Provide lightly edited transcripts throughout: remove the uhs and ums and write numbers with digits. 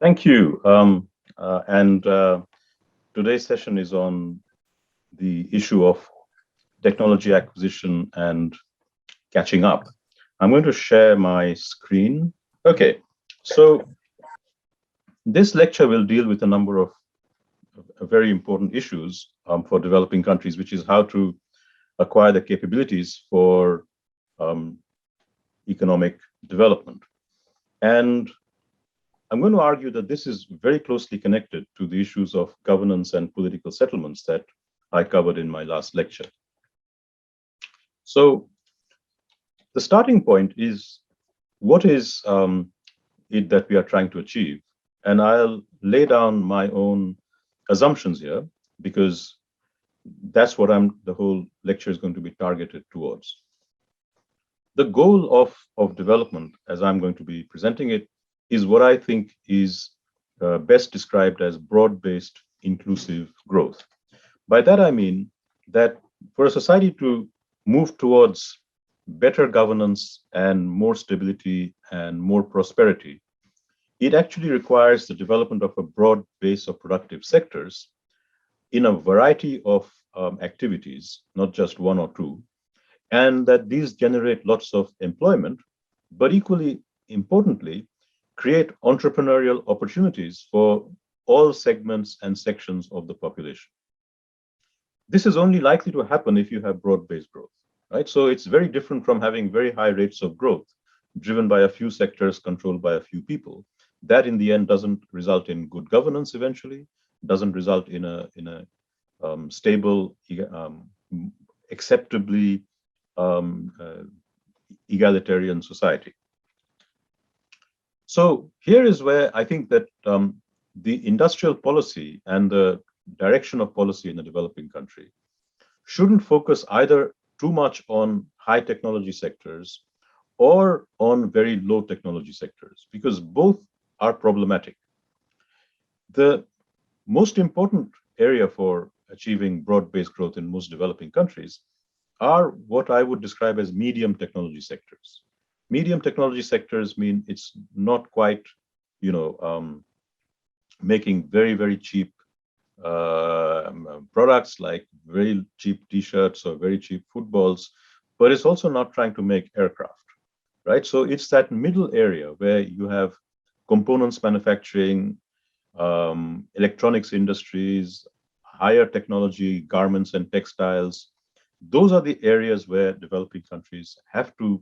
Thank you. And Today's session is on the issue of technology acquisition and catching up. I'm going to share my screen. Okay, so this lecture will deal with a number of very important issues for developing countries, which is how to acquire the capabilities for um, economic development. And I'm going to argue that this is very closely connected to the issues of governance and political settlements that I covered in my last lecture. So the starting point is what is it that we are trying to achieve? And I'll lay down my own assumptions here because that's what the whole lecture is going to be targeted towards. The goal of development, as I'm going to be presenting it, is what I think is best described as broad-based inclusive growth. By that, I mean that for a society to move towards better governance and more stability and more prosperity, it actually requires the development of a broad base of productive sectors in a variety of activities, not just one or two, and that these generate lots of employment, but equally importantly, create entrepreneurial opportunities for all segments and sections of the population. This is only likely to happen if you have broad-based growth, right? So it's very different from having very high rates of growth driven by a few sectors controlled by a few people. That in the end doesn't result in good governance eventually, doesn't result in a stable, acceptably egalitarian society. So here is where I think that the industrial policy and the direction of policy in a developing country shouldn't focus either too much on high technology sectors or on very low technology sectors, because both are problematic. The most important area for achieving broad-based growth in most developing countries are what I would describe as medium technology sectors. Medium technology sectors mean it's not quite, making very, very cheap products like very cheap t-shirts or very cheap footballs, but it's also not trying to make aircraft, right? So it's that middle area where you have components manufacturing, electronics industries, higher technology, garments and textiles. Those are the areas where developing countries have to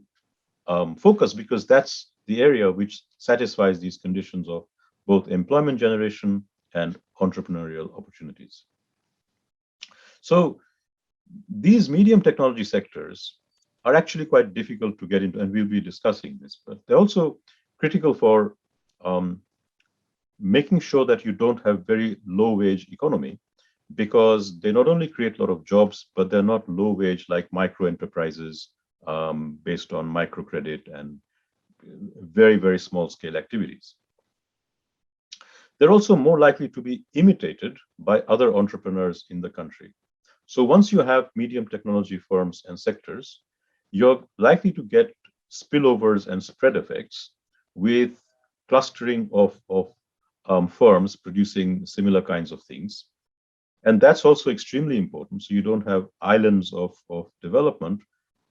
focus, because that's the area which satisfies these conditions of both employment generation and entrepreneurial opportunities. So these medium technology sectors are actually quite difficult to get into, and we'll be discussing this, but they're also critical for making sure that you don't have very low wage economy, because they not only create a lot of jobs, but they're not low wage like micro enterprises based on microcredit and very, very small scale activities. They're also more likely to be imitated by other entrepreneurs in the country. So once you have medium technology firms and sectors, you're likely to get spillovers and spread effects with clustering of firms producing similar kinds of things. And that's also extremely important. So you don't have islands of development,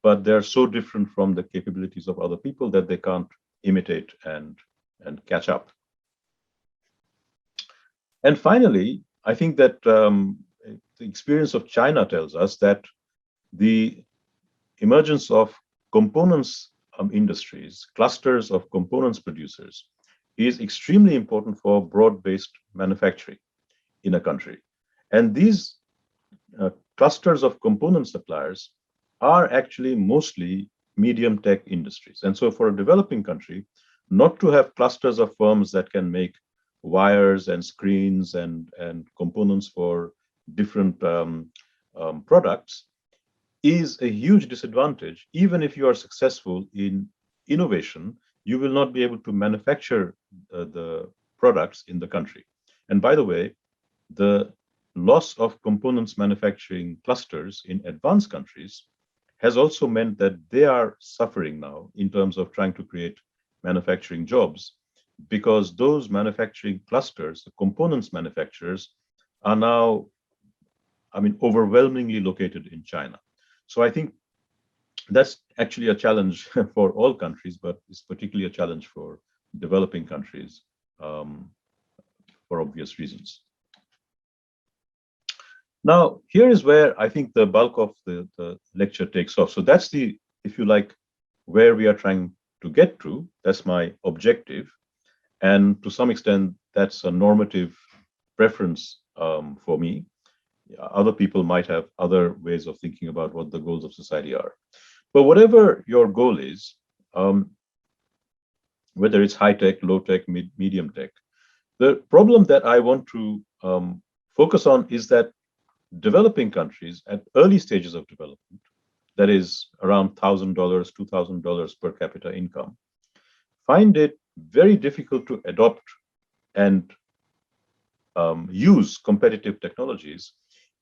but they're so different from the capabilities of other people that they can't imitate and catch up. And finally, I think that the experience of China tells us that the emergence of components industries, clusters of components producers, is extremely important for broad-based manufacturing in a country. And these clusters of component suppliers are actually mostly medium tech industries. And so for a developing country, not to have clusters of firms that can make wires and screens and components for different products is a huge disadvantage. Even if you are successful in innovation, you will not be able to manufacture the products in the country. And by the way, the loss of components manufacturing clusters in advanced countries has also meant that they are suffering now in terms of trying to create manufacturing jobs, because those manufacturing clusters, the components manufacturers, are now, I mean, overwhelmingly located in China. So I think that's actually a challenge for all countries, but it's particularly a challenge for developing countries um, for obvious reasons. Now, here is where I think the bulk of the lecture takes off. So that's the, if you like, where we are trying to get to. That's my objective. And to some extent, that's a normative preference for me. Other people might have other ways of thinking about what the goals of society are. But whatever your goal is, whether it's high tech, low tech, medium tech, the problem that I want to focus on is that developing countries at early stages of development, that is around $1,000, $2,000 per capita income, find it very difficult to adopt and use competitive technologies,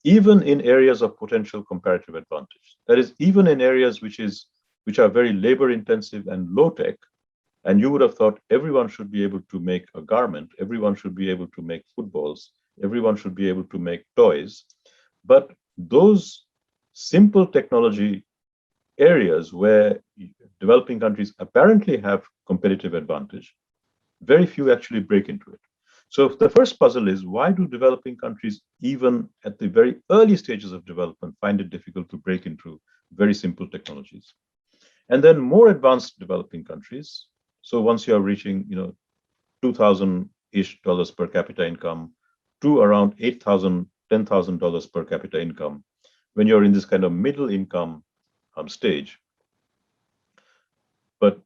even in areas of potential comparative advantage. That is, even in areas which are very labor intensive and low tech, and you would have thought everyone should be able to make a garment, everyone should be able to make footballs, everyone should be able to make toys. But those simple technology areas where developing countries apparently have competitive advantage, very few actually break into it. So the first puzzle is, why do developing countries, even at the very early stages of development, find it difficult to break into very simple technologies? And then more advanced developing countries, so once you are reaching, $2,000-ish per capita income to around $8,000, $10,000 per capita income, when you're in this kind of middle income stage. But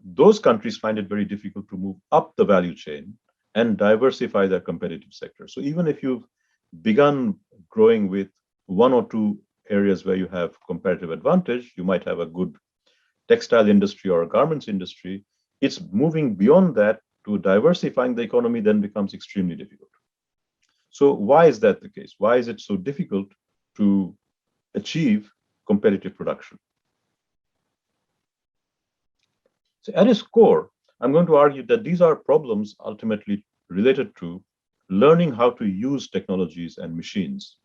those countries find it very difficult to move up the value chain and diversify their competitive sector. So even if you've begun growing with one or two areas where you have comparative advantage, you might have a good textile industry or a garments industry. It's moving beyond that to diversifying the economy then becomes extremely difficult. So why is that the case? Why is it so difficult to achieve competitive production? So at its core, I'm going to argue that these are problems ultimately related to learning how to use technologies and machines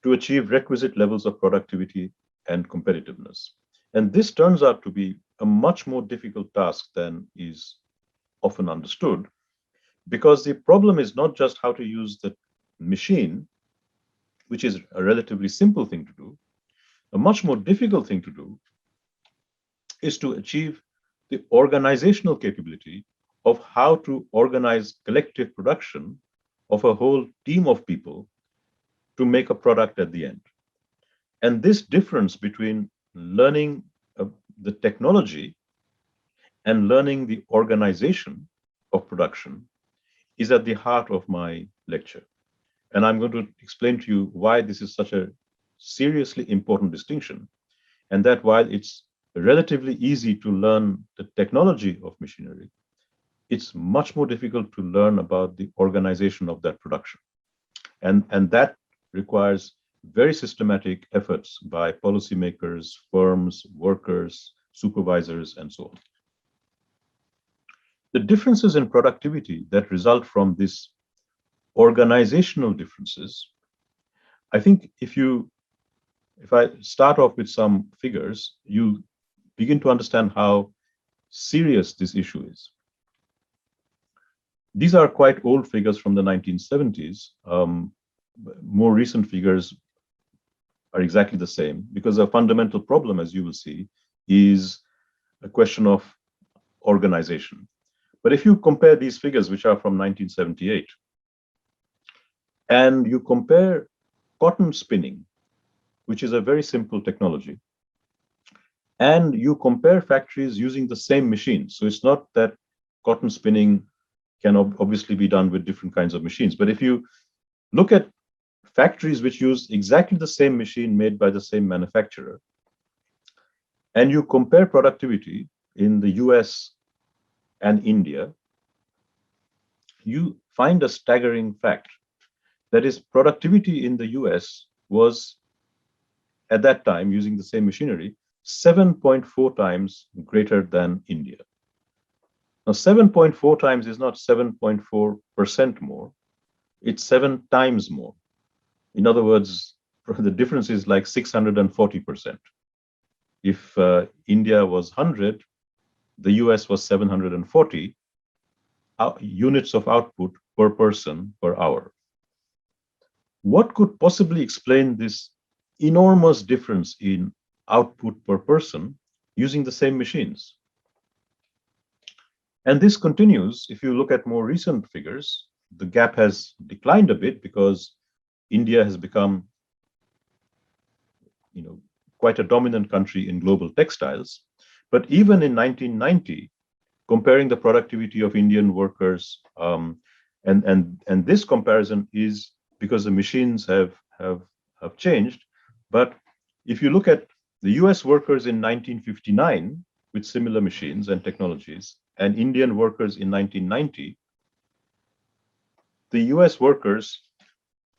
to achieve requisite levels of productivity and competitiveness. And this turns out to be a much more difficult task than is often understood, because the problem is not just how to use the machine, which is a relatively simple thing to do. A much more difficult thing to do is to achieve the organizational capability of how to organize collective production of a whole team of people to make a product at the end. And this difference between learning the technology and learning the organization of production is at the heart of my lecture. And I'm going to explain to you why this is such a seriously important distinction, and that while it's relatively easy to learn the technology of machinery, it's much more difficult to learn about the organization of that production. And that requires very systematic efforts by policymakers, firms, workers, supervisors, and so on. The differences in productivity that result from this organizational differences, I think if I start off with some figures, you begin to understand how serious this issue is. These are quite old figures from the 1970s. More recent figures are exactly the same, because a fundamental problem, as you will see, is a question of organization. But if you compare these figures, which are from 1978, and you compare cotton spinning, which is a very simple technology, and you compare factories using the same machines. So it's not that cotton spinning can obviously be done with different kinds of machines. But if you look at factories which use exactly the same machine made by the same manufacturer, and you compare productivity in the US and India, you find a staggering fact. That is, productivity in the US was, at that time, using the same machinery, 7.4 times greater than India. Now, 7.4 times is not 7.4% more, it's 7 times more. In other words, the difference is like 640%. If India was 100, the US was 740 units of output per person per hour. What could possibly explain this enormous difference in output per person using the same machines? And this continues. If you look at more recent figures, the gap has declined a bit because India has become, quite a dominant country in global textiles. But even in 1990, comparing the productivity of Indian workers, and this comparison is because the machines have changed. But if you look at the US workers in 1959 with similar machines and technologies, and Indian workers in 1990, the US workers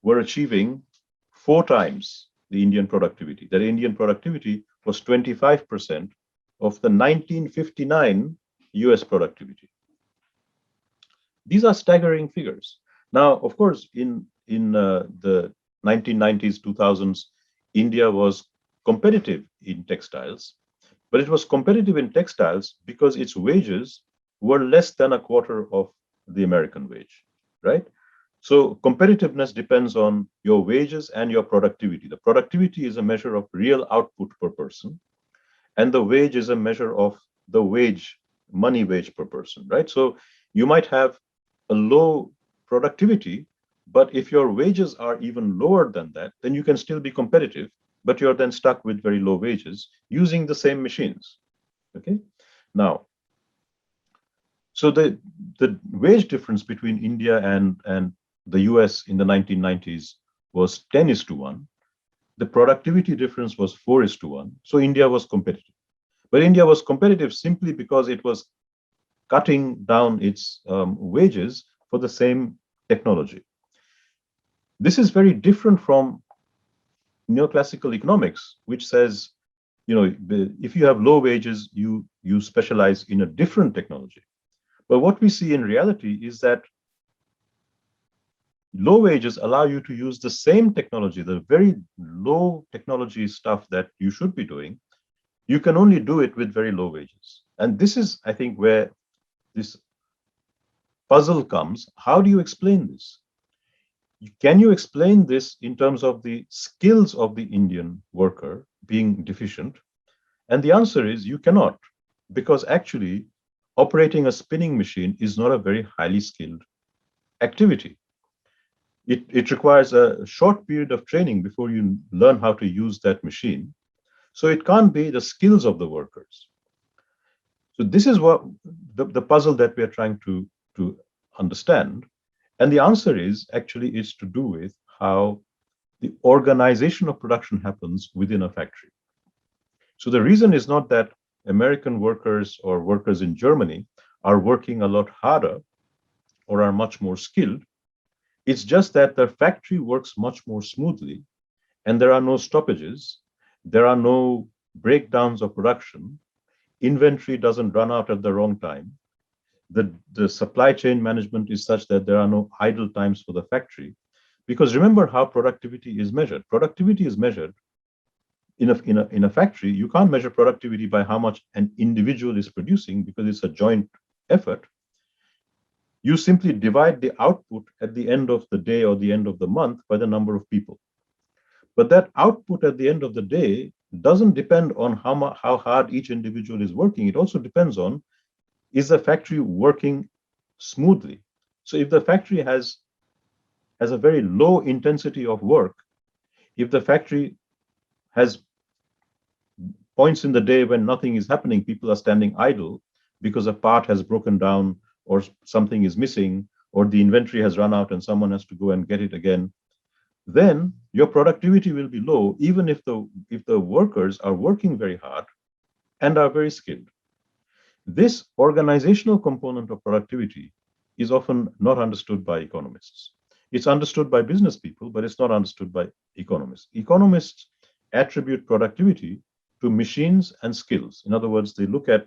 were achieving 4 times the Indian productivity. That Indian productivity was 25% of the 1959 US productivity. These are staggering figures. Now, of course, in the 1990s, 2000s, India was competitive in textiles, but it was competitive in textiles because its wages were less than a quarter of the American wage, right? So competitiveness depends on your wages and your productivity. The productivity is a measure of real output per person, and the wage is a measure of the money wage per person, right? So you might have a low productivity, but if your wages are even lower than that, then you can still be competitive, but you're then stuck with very low wages using the same machines, okay? Now, so the wage difference between India and the US in the 1990s was 10:1. The productivity difference was 4:1. So India was competitive. But India was competitive simply because it was cutting down its wages for the same technology. This is very different from neoclassical economics, which says, if you have low wages, you specialize in a different technology. But what we see in reality is that low wages allow you to use the same technology, the very low technology stuff that you should be doing. You can only do it with very low wages. And this is, I think, where this puzzle comes. How do you explain this? Can you explain this in terms of the skills of the Indian worker being deficient? And the answer is you cannot, because actually operating a spinning machine is not a very highly skilled activity. It requires a short period of training before you learn how to use that machine. So it can't be the skills of the workers. So this is what the puzzle that we are trying to understand. And the answer is actually it's to do with how the organization of production happens within a factory. So the reason is not that American workers or workers in Germany are working a lot harder or are much more skilled. It's just that the factory works much more smoothly and there are no stoppages. There are no breakdowns of production. Inventory doesn't run out at the wrong time. The supply chain management is such that there are no idle times for the factory. Because remember how productivity is measured. Productivity is measured in a factory. You can't measure productivity by how much an individual is producing because it's a joint effort. You simply divide the output at the end of the day or the end of the month by the number of people. But that output at the end of the day doesn't depend on how hard each individual is working. It also depends on, is the factory working smoothly? So if the factory has a very low intensity of work, if the factory has points in the day when nothing is happening, people are standing idle because a part has broken down or something is missing or the inventory has run out and someone has to go and get it again, then your productivity will be low, even if the workers are working very hard and are very skilled. This organizational component of productivity is often not understood by economists. It's understood by business people, but it's not understood by economists. Economists attribute productivity to machines and skills. In other words, they look at,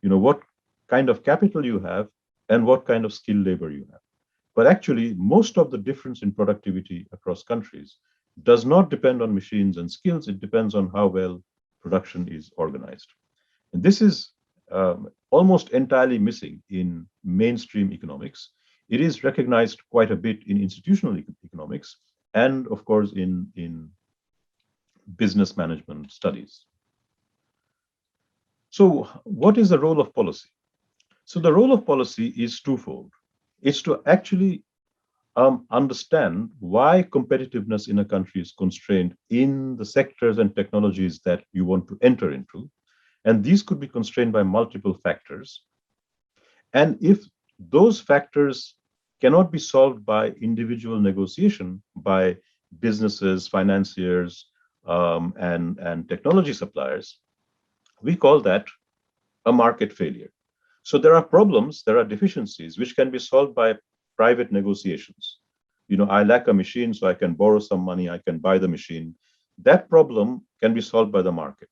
what kind of capital you have, and what kind of skilled labor you have. But actually, most of the difference in productivity across countries does not depend on machines and skills. It depends on how well production is organized. And this is almost entirely missing in mainstream economics. It is recognized quite a bit in institutional economics and, of course, in business management studies. So, what is the role of policy? So, the role of policy is twofold. It's to actually understand why competitiveness in a country is constrained in the sectors and technologies that you want to enter into. And these could be constrained by multiple factors. And if those factors cannot be solved by individual negotiation by businesses, financiers, and technology suppliers, we call that a market failure. So there are problems, there are deficiencies which can be solved by private negotiations. I lack a machine, so I can borrow some money, I can buy the machine. That problem can be solved by the market.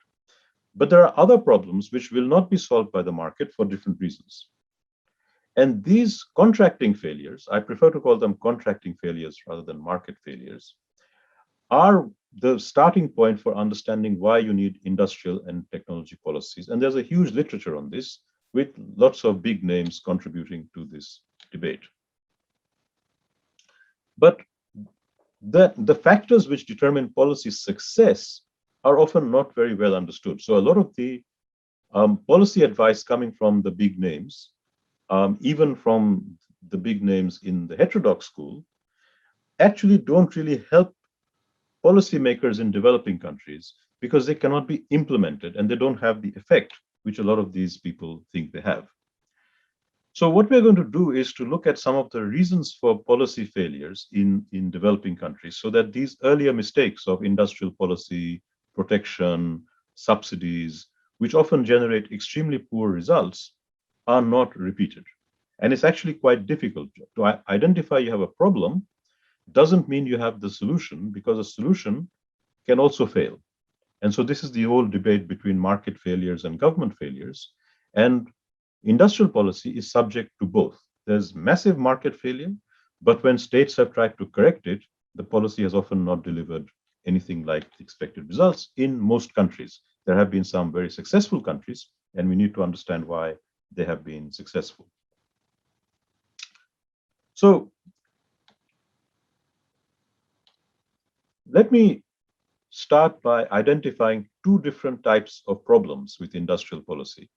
But there are other problems which will not be solved by the market for different reasons. And these contracting failures, I prefer to call them contracting failures rather than market failures, are the starting point for understanding why you need industrial and technology policies. And there's a huge literature on this with lots of big names contributing to this debate. But the factors which determine policy success are often not very well understood. So a lot of the policy advice coming from the big names, even from the big names in the heterodox school, actually don't really help policymakers in developing countries because they cannot be implemented and they don't have the effect which a lot of these people think they have. So what we're going to do is to look at some of the reasons for policy failures in developing countries so that these earlier mistakes of industrial policy, protection, subsidies, which often generate extremely poor results, are not repeated. And it's actually quite difficult to identify you have a problem doesn't mean you have the solution, because a solution can also fail. And so this is the old debate between market failures and government failures. And industrial policy is subject to both. There's massive market failure, but when states have tried to correct it, the policy has often not delivered anything like the expected results in most countries. There have been some very successful countries, and we need to understand why they have been successful. So let me start by identifying two different types of problems with industrial policy.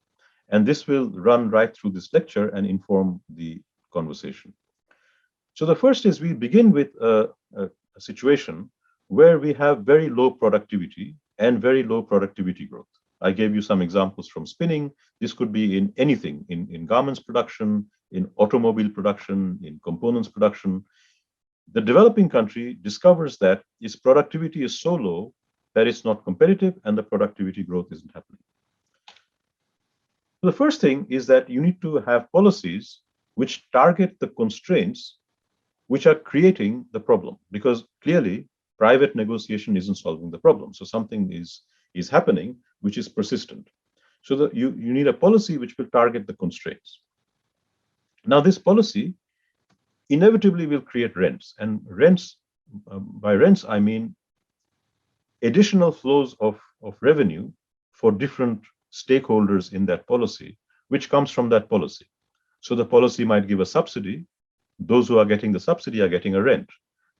And this will run right through this lecture and inform the conversation. So the first is we begin with a situation where we have very low productivity and very low productivity growth. I gave you some examples from spinning. This could be in anything, in garments production, in automobile production, in components production. The developing country discovers that its productivity is so low that it's not competitive and the productivity growth isn't happening. The first thing is that you need to have policies which target the constraints which are creating the problem, because clearly private negotiation isn't solving the problem. So something is happening which is persistent. So that you need a policy which will target the constraints. Now, this policy inevitably will create rents, and rents, by rents, I mean additional flows of revenue for different stakeholders in that policy, which comes from that policy. So the policy might give a subsidy. Those who are getting the subsidy are getting a rent.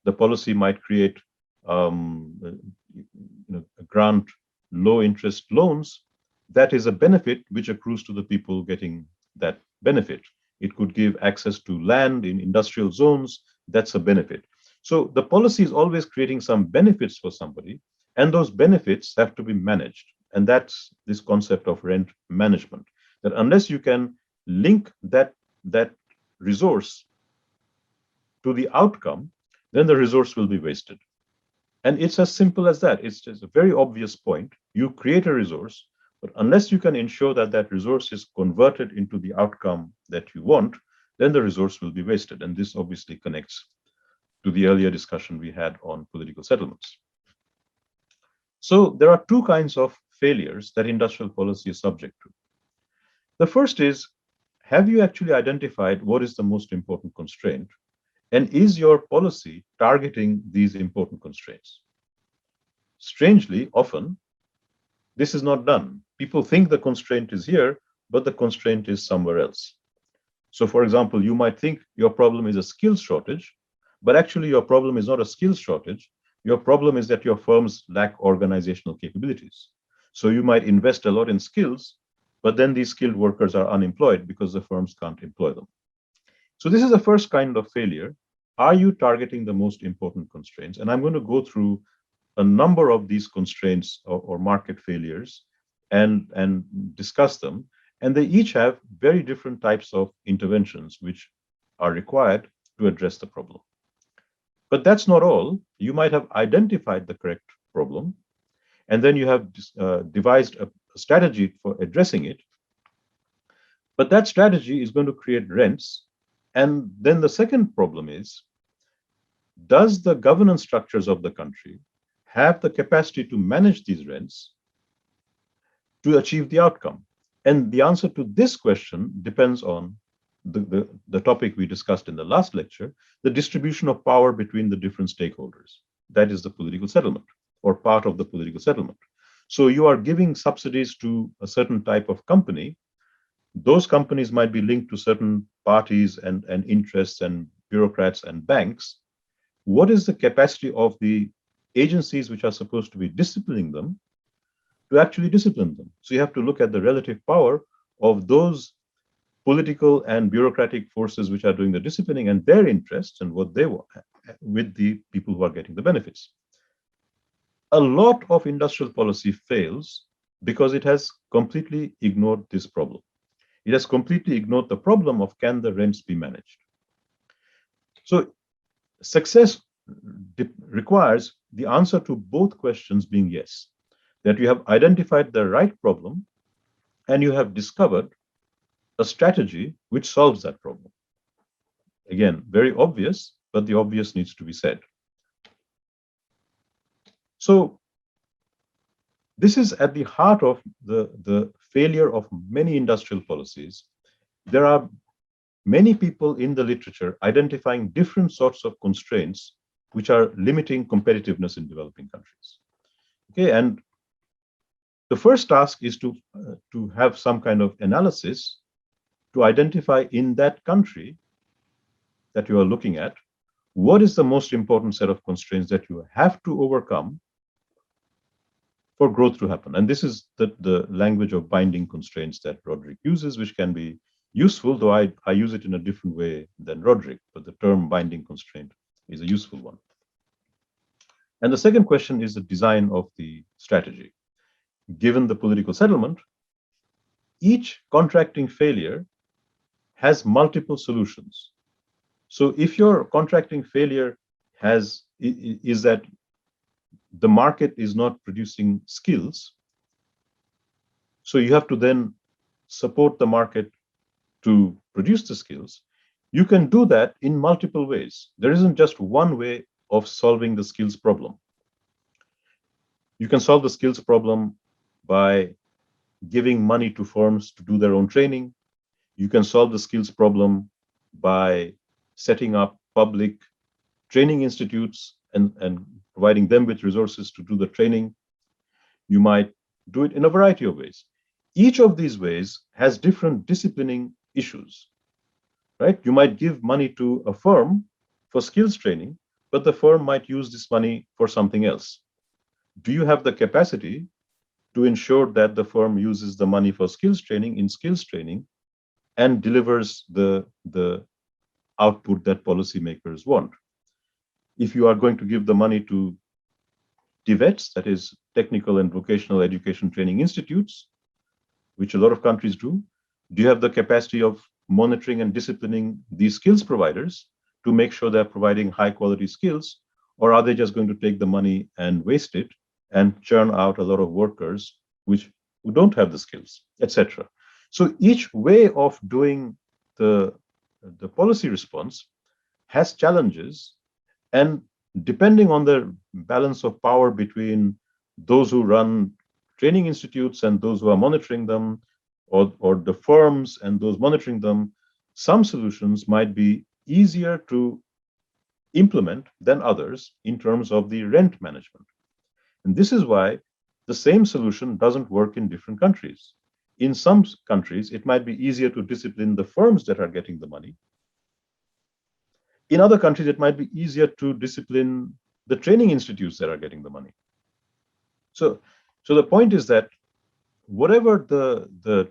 The policy might create grant low interest loans. That is a benefit which accrues to the people getting that benefit. It could give access to land in industrial zones. That's a benefit. So the policy is always creating some benefits for somebody, and those benefits have to be managed. And that's this concept of rent management, that unless you can link that resource to the outcome, then the resource will be wasted. And it's as simple as that. It's just a very obvious point. You create a resource, but unless you can ensure that that resource is converted into the outcome that you want, then the resource will be wasted. And this obviously connects to the earlier discussion we had on political settlements. So there are two kinds of failures that industrial policy is subject to. The first is have you actually identified what is the most important constraint? And is your policy targeting these important constraints? Strangely, often, this is not done. People think the constraint is here, but the constraint is somewhere else. So, for example, you might think your problem is a skills shortage, but actually your problem is not a skills shortage. Your problem is that your firms lack organizational capabilities. So you might invest a lot in skills, but then these skilled workers are unemployed because the firms can't employ them. So this is the first kind of failure. Are you targeting the most important constraints? And I'm going to go through a number of these constraints or market failures and discuss them. And they each have very different types of interventions which are required to address the problem. But that's not all. You might have identified the correct problem, and then you have devised a strategy for addressing it. But that strategy is going to create rents. And then the second problem is, does the governance structures of the country have the capacity to manage these rents to achieve the outcome? And the answer to this question depends on the topic we discussed in the last lecture, the distribution of power between the different stakeholders. That is the political settlement, or part of the political settlement. So you are giving subsidies to a certain type of company. Those companies might be linked to certain parties and interests and bureaucrats and banks. What is the capacity of the agencies which are supposed to be disciplining them to actually discipline them? So you have to look at the relative power of those political and bureaucratic forces which are doing the disciplining and their interests and what they want with the people who are getting the benefits. A lot of industrial policy fails because it has completely ignored this problem. It has completely ignored the problem of, can the rents be managed? So success requires the answer to both questions being yes, that you have identified the right problem and you have discovered a strategy which solves that problem. Again, very obvious, but the obvious needs to be said. So this is at the heart of the failure of many industrial policies. There are many people in the literature identifying different sorts of constraints which are limiting competitiveness in developing countries. Okay, and the first task is to have some kind of analysis to identify in that country that you are looking at, what is the most important set of constraints that you have to overcome for growth to happen. And this is the language of binding constraints that Roderick uses, which can be useful, though I use it in a different way than Roderick, but the term binding constraint is a useful one. And the second question is the design of the strategy. Given the political settlement, each contracting failure has multiple solutions. So if your contracting failure is that the market is not producing skills, so you have to then support the market to produce the skills, you can do that in multiple ways. There isn't just one way of solving the skills problem. You can solve the skills problem by giving money to firms to do their own training. You can solve the skills problem by setting up public training institutes and providing them with resources to do the training. You might do it in a variety of ways. Each of these ways has different disciplining issues, right? You might give money to a firm for skills training, but the firm might use this money for something else. Do you have the capacity to ensure that the firm uses the money for skills training in skills training and delivers the output that policymakers want? If you are going to give the money to TVETs, that is technical and vocational education training institutes, which a lot of countries do you have the capacity of monitoring and disciplining these skills providers to make sure they're providing high quality skills? Or are they just going to take the money and waste it and churn out a lot of workers who don't have the skills, etc.? So each way of doing the policy response has challenges, and depending on the balance of power between those who run training institutes and those who are monitoring them, or the firms and those monitoring them, some solutions might be easier to implement than others in terms of the rent management. And this is why the same solution doesn't work in different countries. In some countries, it might be easier to discipline the firms that are getting the money. In other countries, it might be easier to discipline the training institutes that are getting the money. So the point is that whatever the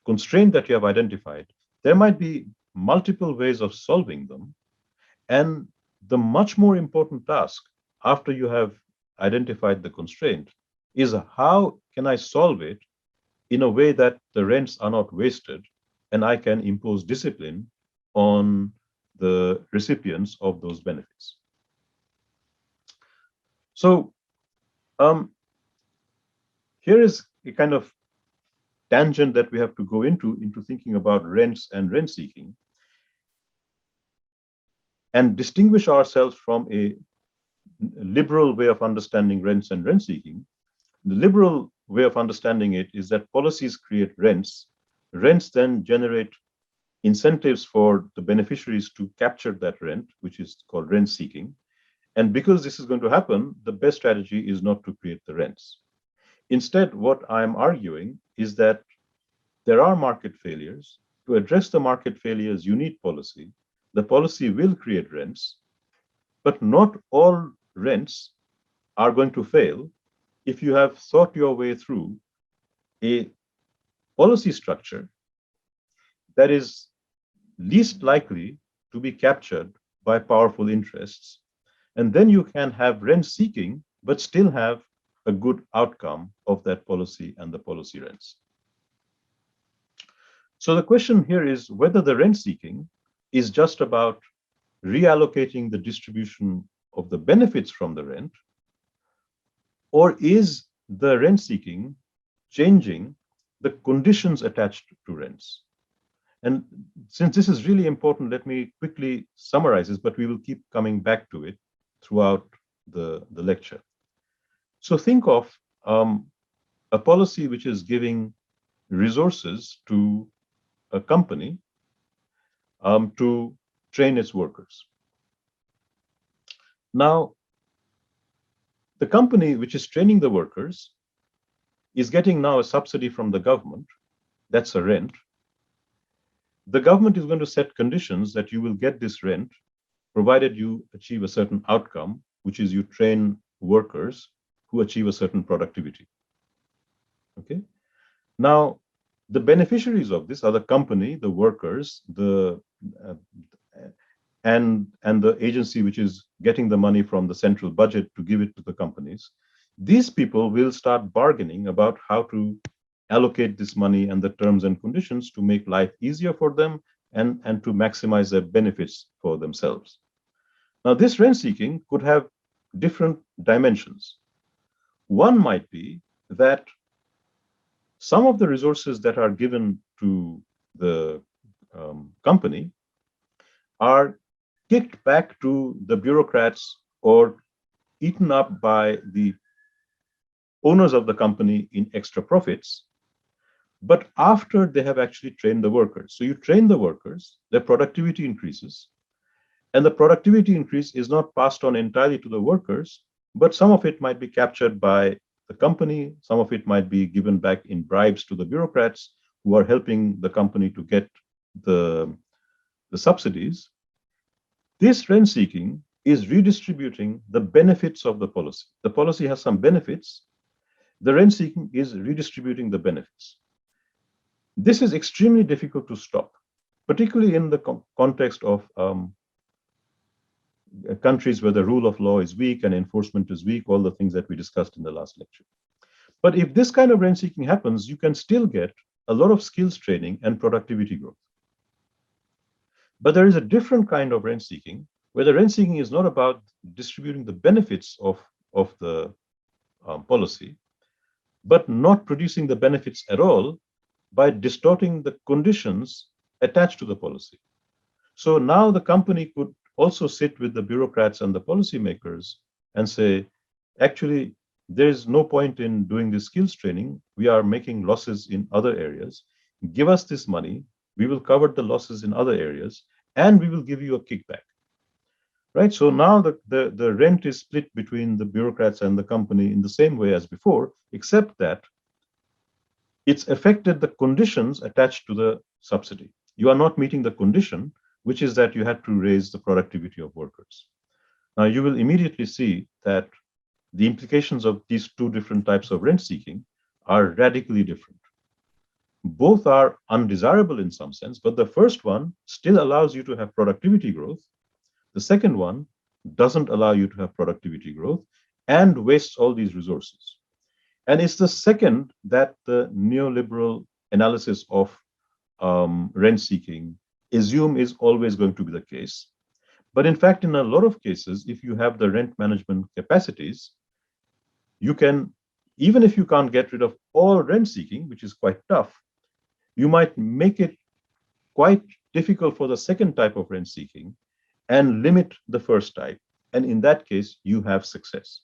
constraint that you have identified, there might be multiple ways of solving them. And the much more important task after you have identified the constraint is how can I solve it in a way that the rents are not wasted and I can impose discipline on the recipients of those benefits. So here is a kind of tangent that we have to go into thinking about rents and rent seeking and distinguish ourselves from a liberal way of understanding rents and rent seeking. The liberal way of understanding it is that policies create rents. Rents then generate incentives for the beneficiaries to capture that rent, which is called rent seeking. And because this is going to happen, the best strategy is not to create the rents. Instead, what I'm arguing is that there are market failures. To address the market failures, you need policy. The policy will create rents, but not all rents are going to fail if you have thought your way through a policy structure that is least likely to be captured by powerful interests. And then you can have rent seeking, but still have a good outcome of that policy and the policy rents. So the question here is whether the rent seeking is just about reallocating the distribution of the benefits from the rent, or is the rent seeking changing the conditions attached to rents? And since this is really important, let me quickly summarize this, but we will keep coming back to it throughout the lecture. So think of a policy which is giving resources to a company to train its workers. Now, the company which is training the workers is getting now a subsidy from the government. That's a rent. The government is going to set conditions that you will get this rent, provided you achieve a certain outcome, which is you train workers who achieve a certain productivity. Okay. Now, the beneficiaries of this are the company, the workers, and the agency which is getting the money from the central budget to give it to the companies. These people will start bargaining about how to allocate this money and the terms and conditions to make life easier for them and to maximize their benefits for themselves. Now, this rent seeking could have different dimensions. One might be that some of the resources that are given to the company are kicked back to the bureaucrats or eaten up by the owners of the company in extra profits, but after they have actually trained the workers. So you train the workers, their productivity increases, and the productivity increase is not passed on entirely to the workers, but some of it might be captured by the company, some of it might be given back in bribes to the bureaucrats who are helping the company to get the subsidies. This rent seeking is redistributing the benefits of the policy. The policy has some benefits. The rent seeking is redistributing the benefits. This is extremely difficult to stop, particularly in the context of countries where the rule of law is weak and enforcement is weak, all the things that we discussed in the last lecture. But if this kind of rent seeking happens, you can still get a lot of skills training and productivity growth. But there is a different kind of rent seeking where the rent seeking is not about distributing the benefits of the policy, but not producing the benefits at all by distorting the conditions attached to the policy. So now the company could also sit with the bureaucrats and the policymakers and say, actually, there is no point in doing this skills training. We are making losses in other areas. give us this money, we will cover the losses in other areas, and we will give you a kickback. Right? So now the rent is split between the bureaucrats and the company in the same way as before, except that it's affected the conditions attached to the subsidy. You are not meeting the condition, which is that you had to raise the productivity of workers. Now, you will immediately see that the implications of these two different types of rent seeking are radically different. Both are undesirable in some sense, but the first one still allows you to have productivity growth. The second one doesn't allow you to have productivity growth and wastes all these resources. And it's the second that the neoliberal analysis of rent seeking assume is always going to be the case. But in fact, in a lot of cases, if you have the rent management capacities, you can, even if you can't get rid of all rent seeking, which is quite tough, you might make it quite difficult for the second type of rent seeking and limit the first type. And in that case, you have success.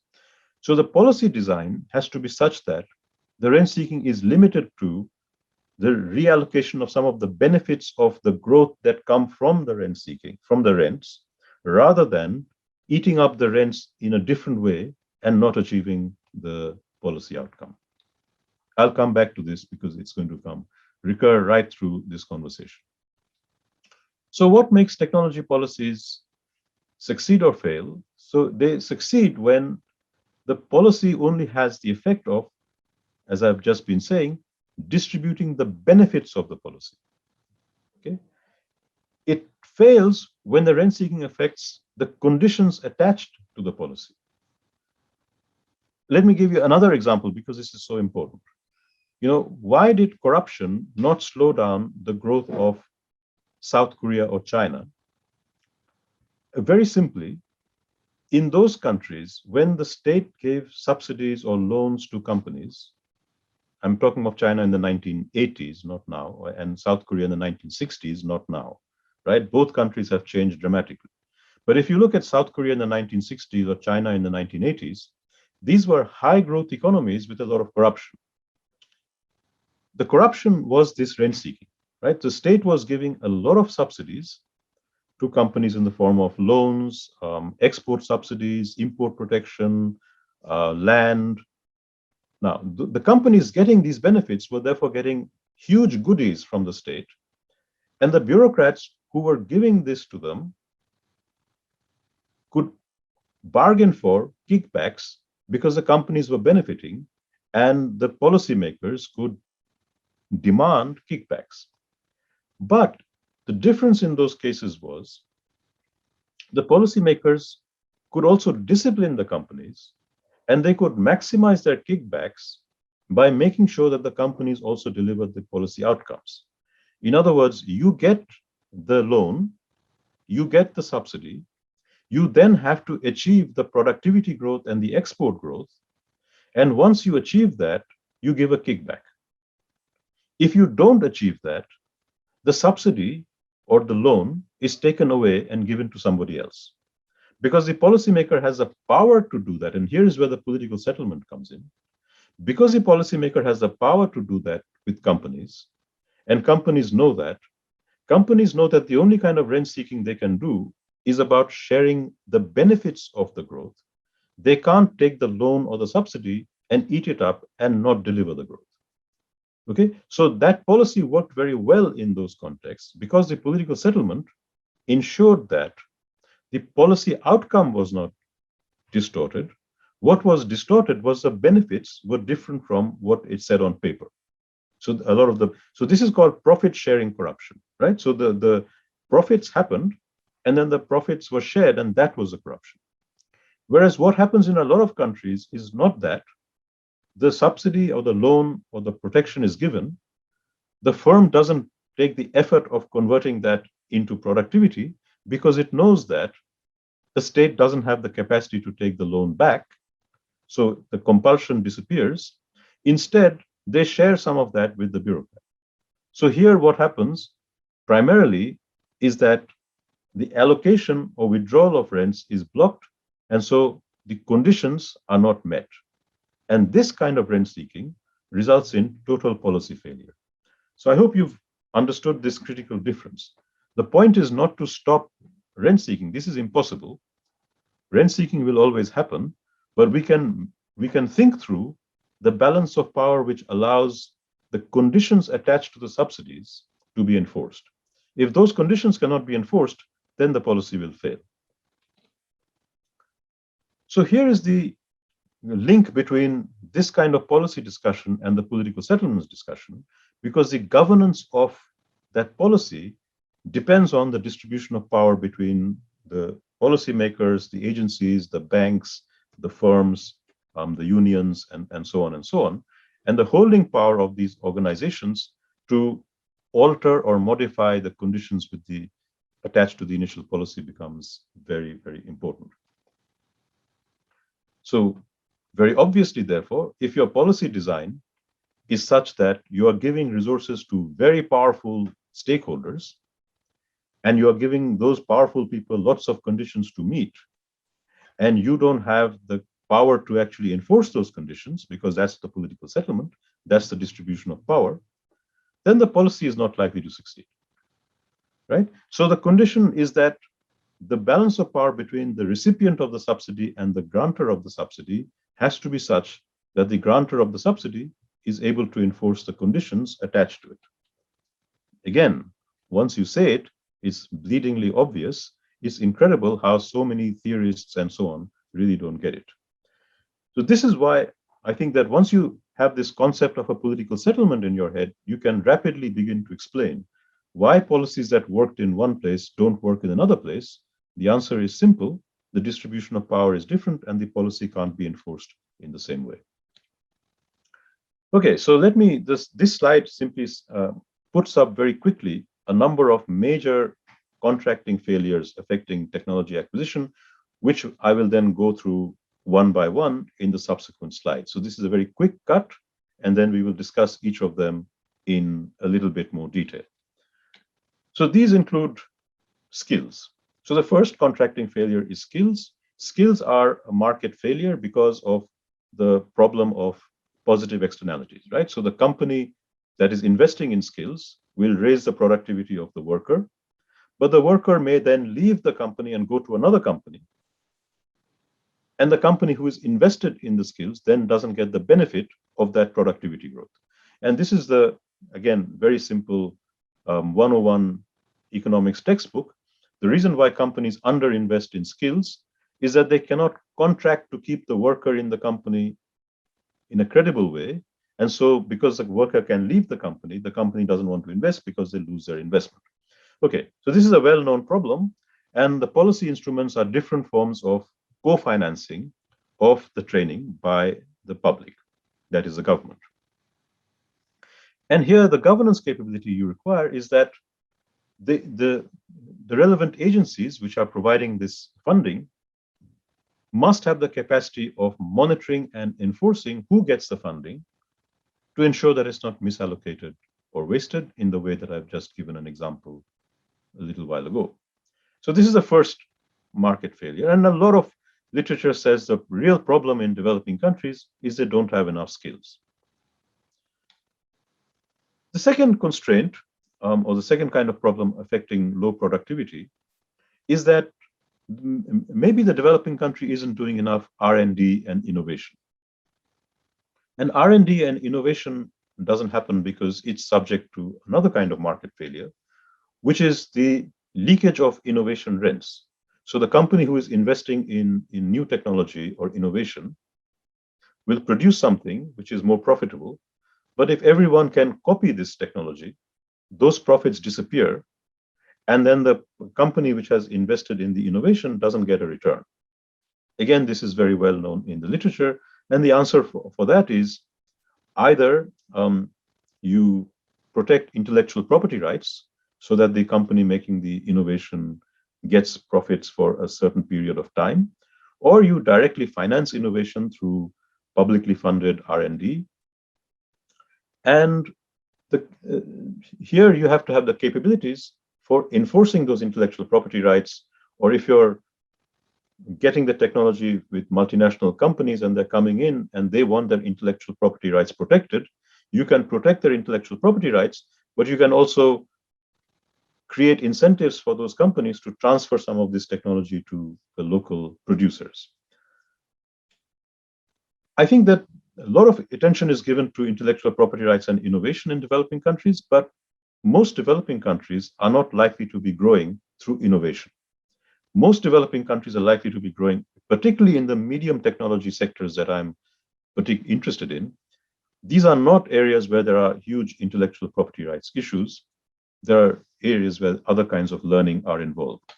So the policy design has to be such that the rent seeking is limited to the reallocation of some of the benefits of the growth that come from the rent seeking, from the rents, rather than eating up the rents in a different way and not achieving the policy outcome. I'll come back to this because it's going to recur right through this conversation. So what makes technology policies succeed or fail? So they succeed when the policy only has the effect of, as I've just been saying, distributing the benefits of the policy. Okay? It fails when the rent seeking affects the conditions attached to the policy. Let me give you another example because this is so important. You know, why did corruption not slow down the growth of South Korea or China? Very simply, in those countries, when the state gave subsidies or loans to companies, I'm talking of China in the 1980s, not now, and South Korea in the 1960s, not now, right? Both countries have changed dramatically. But if you look at South Korea in the 1960s or China in the 1980s, these were high growth economies with a lot of corruption. The corruption was this rent seeking, right? The state was giving a lot of subsidies to companies in the form of loans, export subsidies, import protection, land. Now, the companies getting these benefits were therefore getting huge goodies from the state. And the bureaucrats who were giving this to them could bargain for kickbacks because the companies were benefiting and the policymakers could demand kickbacks. But the difference in those cases was the policymakers could also discipline the companies and they could maximize their kickbacks by making sure that the companies also delivered the policy outcomes. In other words, you get the loan, you get the subsidy, you then have to achieve the productivity growth and the export growth. And once you achieve that, you give a kickback. If you don't achieve that, the subsidy or the loan is taken away and given to somebody else. Because the policymaker has the power to do that, and here is where the political settlement comes in. Because the policymaker has the power to do that with companies, and companies know that the only kind of rent seeking they can do is about sharing the benefits of the growth. They can't take the loan or the subsidy and eat it up and not deliver the growth. Okay, so that policy worked very well in those contexts because the political settlement ensured that the policy outcome was not distorted. What was distorted was the benefits were different from what it said on paper. So this is called profit sharing corruption, right? So the profits happened and then the profits were shared and that was the corruption. Whereas what happens in a lot of countries is not that. The subsidy or the loan or the protection is given, the firm doesn't take the effort of converting that into productivity because it knows that the state doesn't have the capacity to take the loan back. So the compulsion disappears. Instead, they share some of that with the bureaucrat. So here what happens primarily is that the allocation or withdrawal of rents is blocked, and so the conditions are not met. And this kind of rent seeking results in total policy failure. So I hope you've understood this critical difference. The point is not to stop rent seeking. This is impossible. Rent seeking will always happen, but we can think through the balance of power which allows the conditions attached to the subsidies to be enforced. If those conditions cannot be enforced, then the policy will fail. So here is the link between this kind of policy discussion and the political settlements discussion, because the governance of that policy depends on the distribution of power between the policymakers, the agencies, the banks, the firms, the unions, and so on and so on. And the holding power of these organizations to alter or modify the conditions with the attached to the initial policy becomes very, very important. So very obviously, therefore, if your policy design is such that you are giving resources to very powerful stakeholders, and you are giving those powerful people lots of conditions to meet, and you don't have the power to actually enforce those conditions, because that's the political settlement, that's the distribution of power, then the policy is not likely to succeed, right? So the condition is that the balance of power between the recipient of the subsidy and the grantor of the subsidy has to be such that the grantor of the subsidy is able to enforce the conditions attached to it. Again, once you say it, it's bleedingly obvious. It's incredible how so many theorists and so on really don't get it. So this is why I think that once you have this concept of a political settlement in your head, you can rapidly begin to explain why policies that worked in one place don't work in another place. The answer is simple. The distribution of power is different and the policy can't be enforced in the same way. Okay, so let me, this slide simply puts up very quickly a number of major contracting failures affecting technology acquisition, which I will then go through one by one in the subsequent slides. So this is a very quick cut, and then we will discuss each of them in a little bit more detail. So these include skills. So the first contracting failure is skills. Skills are a market failure because of the problem of positive externalities, right? So the company that is investing in skills will raise the productivity of the worker, but the worker may then leave the company and go to another company. And the company who is invested in the skills then doesn't get the benefit of that productivity growth. And this is the, again, very simple 101 economics textbook. The reason why companies underinvest in skills is that they cannot contract to keep the worker in the company in a credible way. And so because the worker can leave the company doesn't want to invest because they lose their investment. Okay, so this is a well-known problem. And the policy instruments are different forms of co-financing of the training by the public, that is the government. And here the governance capability you require is that the relevant agencies which are providing this funding must have the capacity of monitoring and enforcing who gets the funding to ensure that it's not misallocated or wasted in the way that I've just given an example a little while ago. So this is the first market failure. And a lot of literature says the real problem in developing countries is they don't have enough skills. The second constraint, or the second kind of problem affecting low productivity, is that maybe the developing country isn't doing enough R&D and innovation. And R&D and innovation doesn't happen because it's subject to another kind of market failure, which is the leakage of innovation rents. So the company who is investing in new technology or innovation will produce something which is more profitable. But if everyone can copy this technology, those profits disappear. And then the company which has invested in the innovation doesn't get a return. Again, this is very well known in the literature. And the answer for that is either you protect intellectual property rights so that the company making the innovation gets profits for a certain period of time, or you directly finance innovation through publicly funded R&D. And here you have to have the capabilities for enforcing those intellectual property rights, or if you're getting the technology with multinational companies and they're coming in and they want their intellectual property rights protected, you can protect their intellectual property rights, but you can also create incentives for those companies to transfer some of this technology to the local producers. I think that a lot of attention is given to intellectual property rights and innovation in developing countries, but most developing countries are not likely to be growing through innovation. Most developing countries are likely to be growing, particularly in the medium technology sectors that I'm particularly interested in. These are not areas where there are huge intellectual property rights issues. There are areas where other kinds of learning are involved.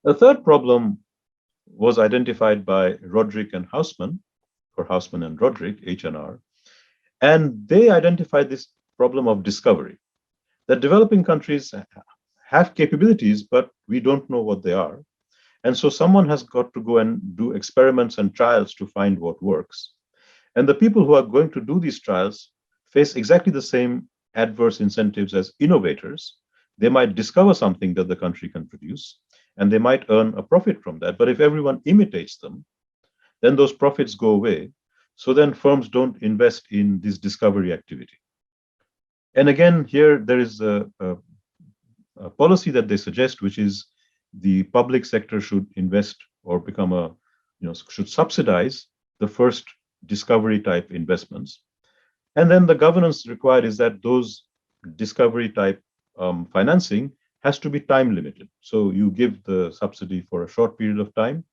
The third problem was identified by Roderick and Hausman, or Hausman and Roderick, H&R, and they identified this problem of discovery, that developing countries have capabilities, but we don't know what they are. And so someone has got to go and do experiments and trials to find what works. And the people who are going to do these trials face exactly the same adverse incentives as innovators. They might discover something that the country can produce, and they might earn a profit from that. But if everyone imitates them, then those profits go away. So then firms don't invest in this discovery activity. And again, here there is a policy that they suggest, which is the public sector should invest or become should subsidize the first discovery type investments. And then the governance required is that those discovery type financing has to be time limited. So you give the subsidy for a short period of time,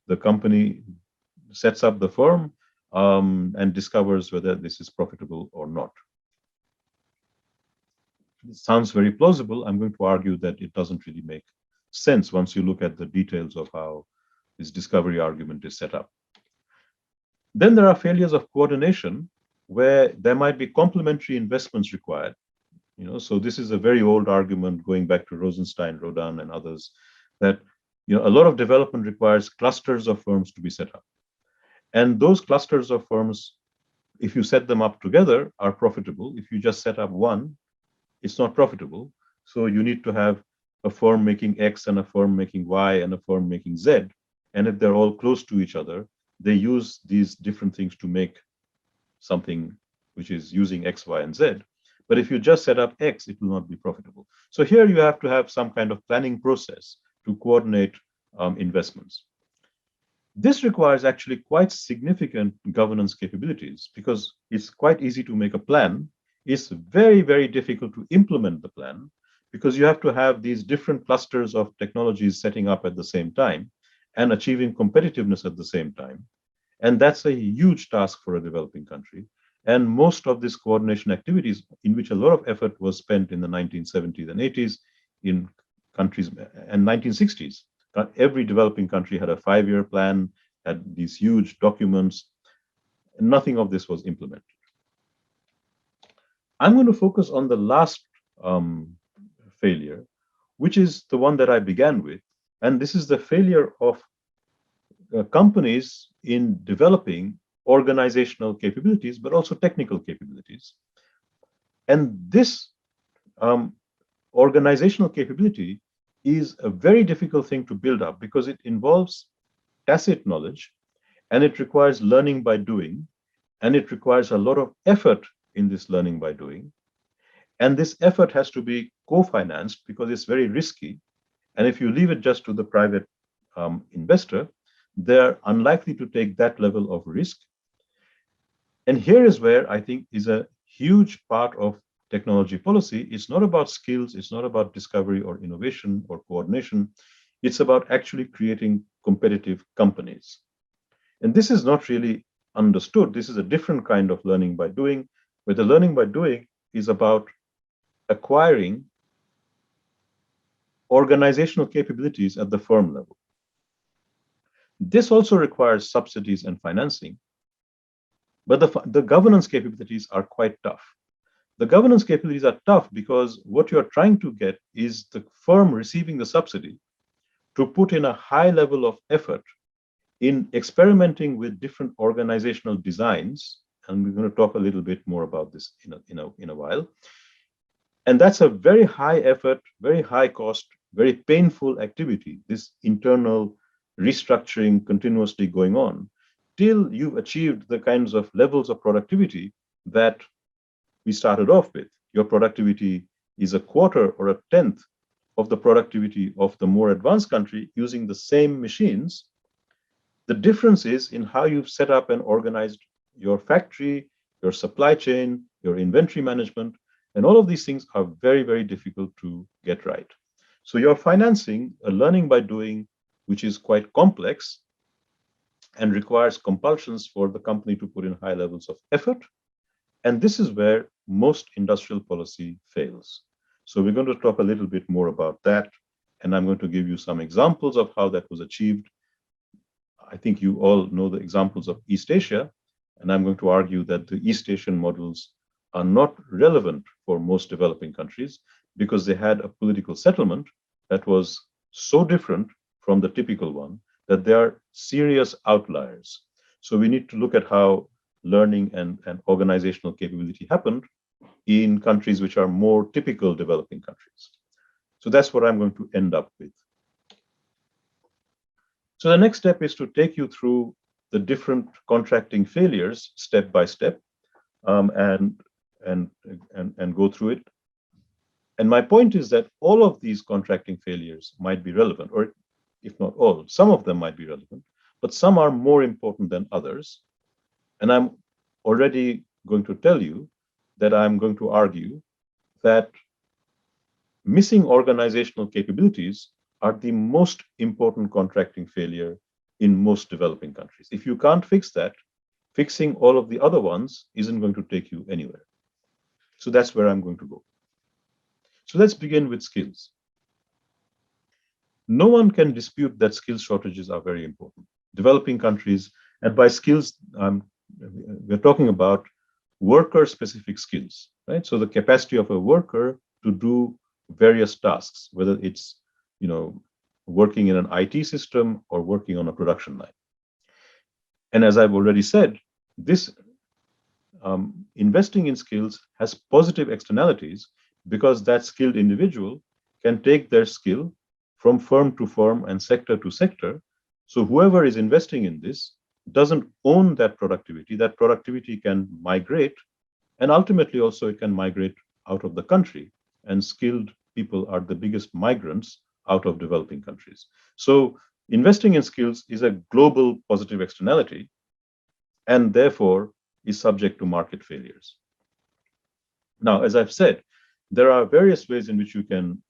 the company sets up the firm and discovers whether this is profitable or not. It sounds very plausible. I'm going to argue that it doesn't really make sense once you look at the details of how this discovery argument is set up. Then there are failures of coordination where there might be complementary investments required. So this is a very old argument going back to Rosenstein, Rodin, and others, that a lot of development requires clusters of firms to be set up. And those clusters of firms, if you set them up together, are profitable. If you just set up one, it's not profitable. So you need to have a firm making X and a firm making Y and a firm making Z. And if they're all close to each other, they use these different things to make something which is using X, Y, and Z. But if you just set up X, it will not be profitable. So here you have to have some kind of planning process to coordinate investments. This requires actually quite significant governance capabilities because it's quite easy to make a plan. It's very, very difficult to implement the plan because you have to have these different clusters of technologies setting up at the same time and achieving competitiveness at the same time. And that's a huge task for a developing country. And most of these coordination activities, in which a lot of effort was spent in the 1970s and 80s in countries and 1960s, every developing country had a 5-year plan, had these huge documents, and nothing of this was implemented. I'm going to focus on the last failure, which is the one that I began with. And this is the failure of companies in developing organizational capabilities, but also technical capabilities. And this organizational capability is a very difficult thing to build up because it involves tacit knowledge, and it requires learning by doing, and it requires a lot of effort in this learning by doing. And this effort has to be co-financed because it's very risky. And if you leave it just to the private investor, they're unlikely to take that level of risk. And here is where I think is a huge part of technology policy. It's not about skills, it's not about discovery or innovation or coordination. It's about actually creating competitive companies. And this is not really understood. This is a different kind of learning by doing, where the learning by doing is about acquiring organizational capabilities at the firm level. This also requires subsidies and financing, but the governance capabilities are quite tough. The governance capabilities are tough because what you're trying to get is the firm receiving the subsidy to put in a high level of effort in experimenting with different organizational designs. And we're going to talk a little bit more about this in a while. And that's a very high effort, very high cost, very painful activity, this internal restructuring continuously going on till you've achieved the kinds of levels of productivity that we started off with. your productivity is a quarter or a tenth of the productivity of the more advanced country using the same machines, the difference is in how you've set up and organized your factory, your supply chain, your inventory management, and all of these things are very, very difficult to get right. So you're financing a learning by doing, which is quite complex and requires compulsions for the company to put in high levels of effort. And this is where most industrial policy fails. So we're going to talk a little bit more about that. And I'm going to give you some examples of how that was achieved. I think you all know the examples of East Asia, and I'm going to argue that the East Asian models are not relevant for most developing countries because they had a political settlement that was so different from the typical one that they are serious outliers. So we need to look at how learning and organizational capability happened in countries which are more typical developing countries. So that's what I'm going to end up with. So the next step is to take you through the different contracting failures step by step, and go through it. And my point is that all of these contracting failures might be relevant, or if not all, some of them might be relevant, but some are more important than others. And I'm already going to tell you that I'm going to argue that missing organizational capabilities are the most important contracting failure in most developing countries. If you can't fix that, fixing all of the other ones isn't going to take you anywhere. So that's where I'm going to go. So let's begin with skills. No one can dispute that skill shortages are very important. Developing countries, and by skills, we're talking about worker-specific skills, right? So the capacity of a worker to do various tasks, whether it's working in an IT system or working on a production line. And as I've already said, this investing in skills has positive externalities because that skilled individual can take their skill from firm to firm and sector to sector. So whoever is investing in this doesn't own that productivity can migrate, and ultimately also it can migrate out of the country. And skilled people are the biggest migrants out of developing countries. So investing in skills is a global positive externality and therefore is subject to market failures. Now, as I've said, there are various ways in which you can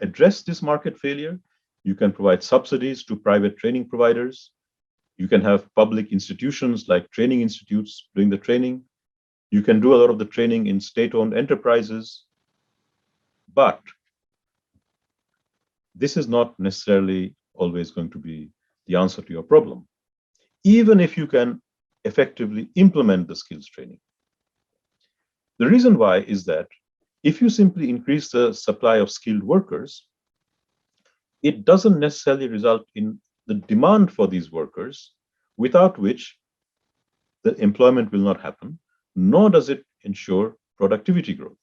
address this market failure. You can provide subsidies to private training providers. You can have public institutions like training institutes doing the training. You can do a lot of the training in state-owned enterprises. But this is not necessarily always going to be the answer to your problem, even if you can effectively implement the skills training. The reason why is that if you simply increase the supply of skilled workers, it doesn't necessarily result in the demand for these workers, without which the employment will not happen, nor does it ensure productivity growth.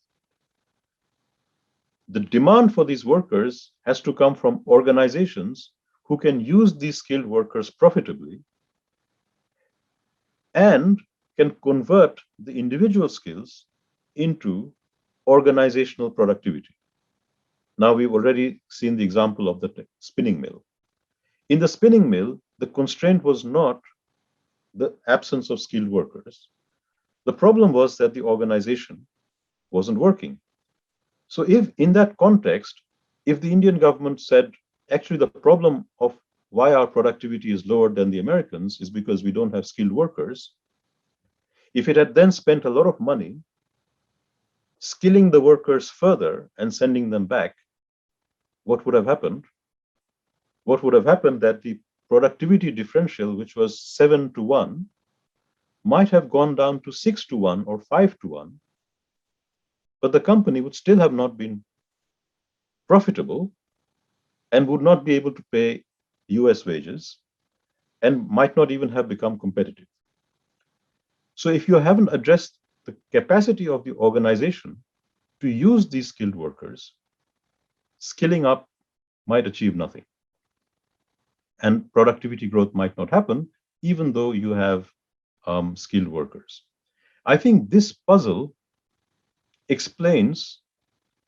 The demand for these workers has to come from organizations who can use these skilled workers profitably and can convert the individual skills into organizational productivity. Now, we've already seen the example of the spinning mill. In the spinning mill, the constraint was not the absence of skilled workers. The problem was that the organization wasn't working. So if in that context, if the Indian government said, actually the problem of why our productivity is lower than the Americans is because we don't have skilled workers, if it had then spent a lot of money skilling the workers further and sending them back, what would have happened? What would have happened that the productivity differential, which was 7-1, might have gone down to 6-1 or 5-1, but the company would still have not been profitable and would not be able to pay US wages and might not even have become competitive. So if you haven't addressed the capacity of the organization to use these skilled workers, skilling up might achieve nothing. And productivity growth might not happen, even though you have skilled workers. I think this puzzle explains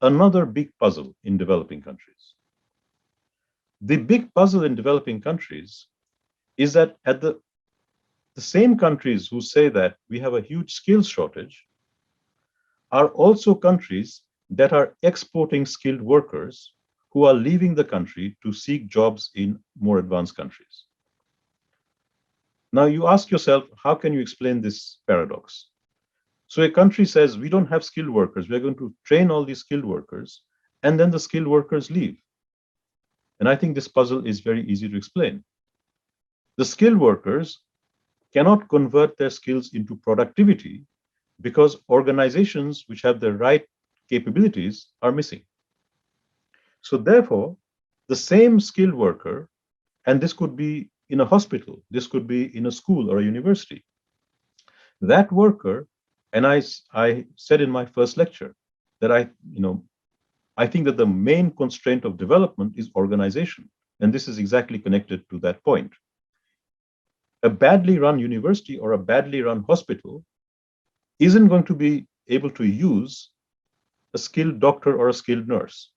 another big puzzle in developing countries. The big puzzle in developing countries is that at the same countries who say that we have a huge skills shortage are also countries that are exporting skilled workers who are leaving the country to seek jobs in more advanced countries. Now you ask yourself, how can you explain this paradox? So a country says, we don't have skilled workers, we're going to train all these skilled workers, and then the skilled workers leave. And I think this puzzle is very easy to explain. The skilled workers cannot convert their skills into productivity because organizations which have the right capabilities are missing. So therefore, the same skilled worker, and this could be in a hospital, this could be in a school or a university, that worker, and I said in my first lecture that I think that the main constraint of development is organization. And this is exactly connected to that point. A badly run university or a badly run hospital isn't going to be able to use a skilled doctor or a skilled nurse.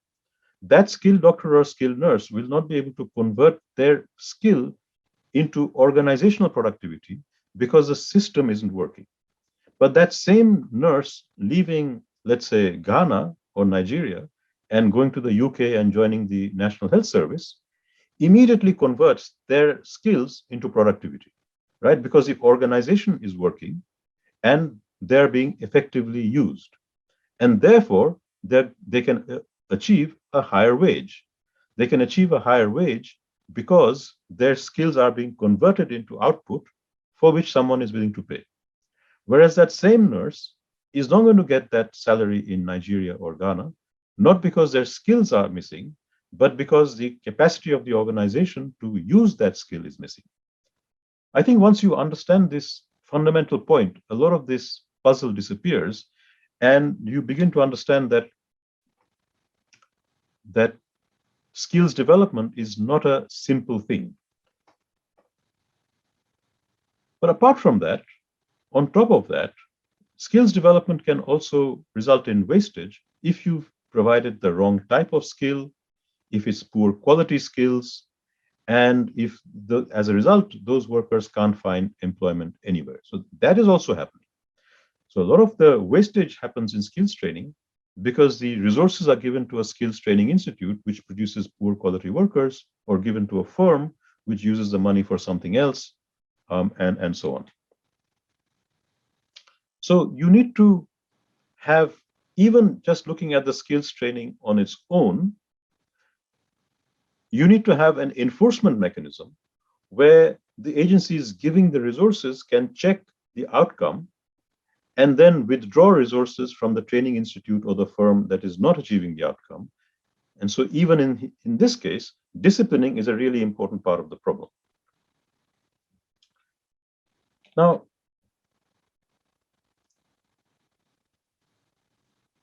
That skilled doctor or skilled nurse will not be able to convert their skill into organizational productivity because the system isn't working. But that same nurse leaving, let's say, Ghana or Nigeria and going to the UK and joining the National Health Service immediately converts their skills into productivity, right? Because the organization is working and they're being effectively used. And therefore, they can achieve a higher wage. They can achieve a higher wage because their skills are being converted into output for which someone is willing to pay. Whereas that same nurse is not going to get that salary in Nigeria or Ghana, not because their skills are missing, but because the capacity of the organization to use that skill is missing. I think once you understand this fundamental point, a lot of this puzzle disappears, and you begin to understand that skills development is not a simple thing. But apart from that, on top of that, skills development can also result in wastage if you've provided the wrong type of skill, if it's poor quality skills, and if as a result, those workers can't find employment anywhere. So that is also happening. So a lot of the wastage happens in skills training because the resources are given to a skills training institute, which produces poor quality workers, or given to a firm, which uses the money for something else, and so on. So you need to have, even just looking at the skills training on its own, you need to have an enforcement mechanism where the agencies giving the resources can check the outcome and then withdraw resources from the training institute or the firm that is not achieving the outcome. And so even in this case, disciplining is a really important part of the problem. Now,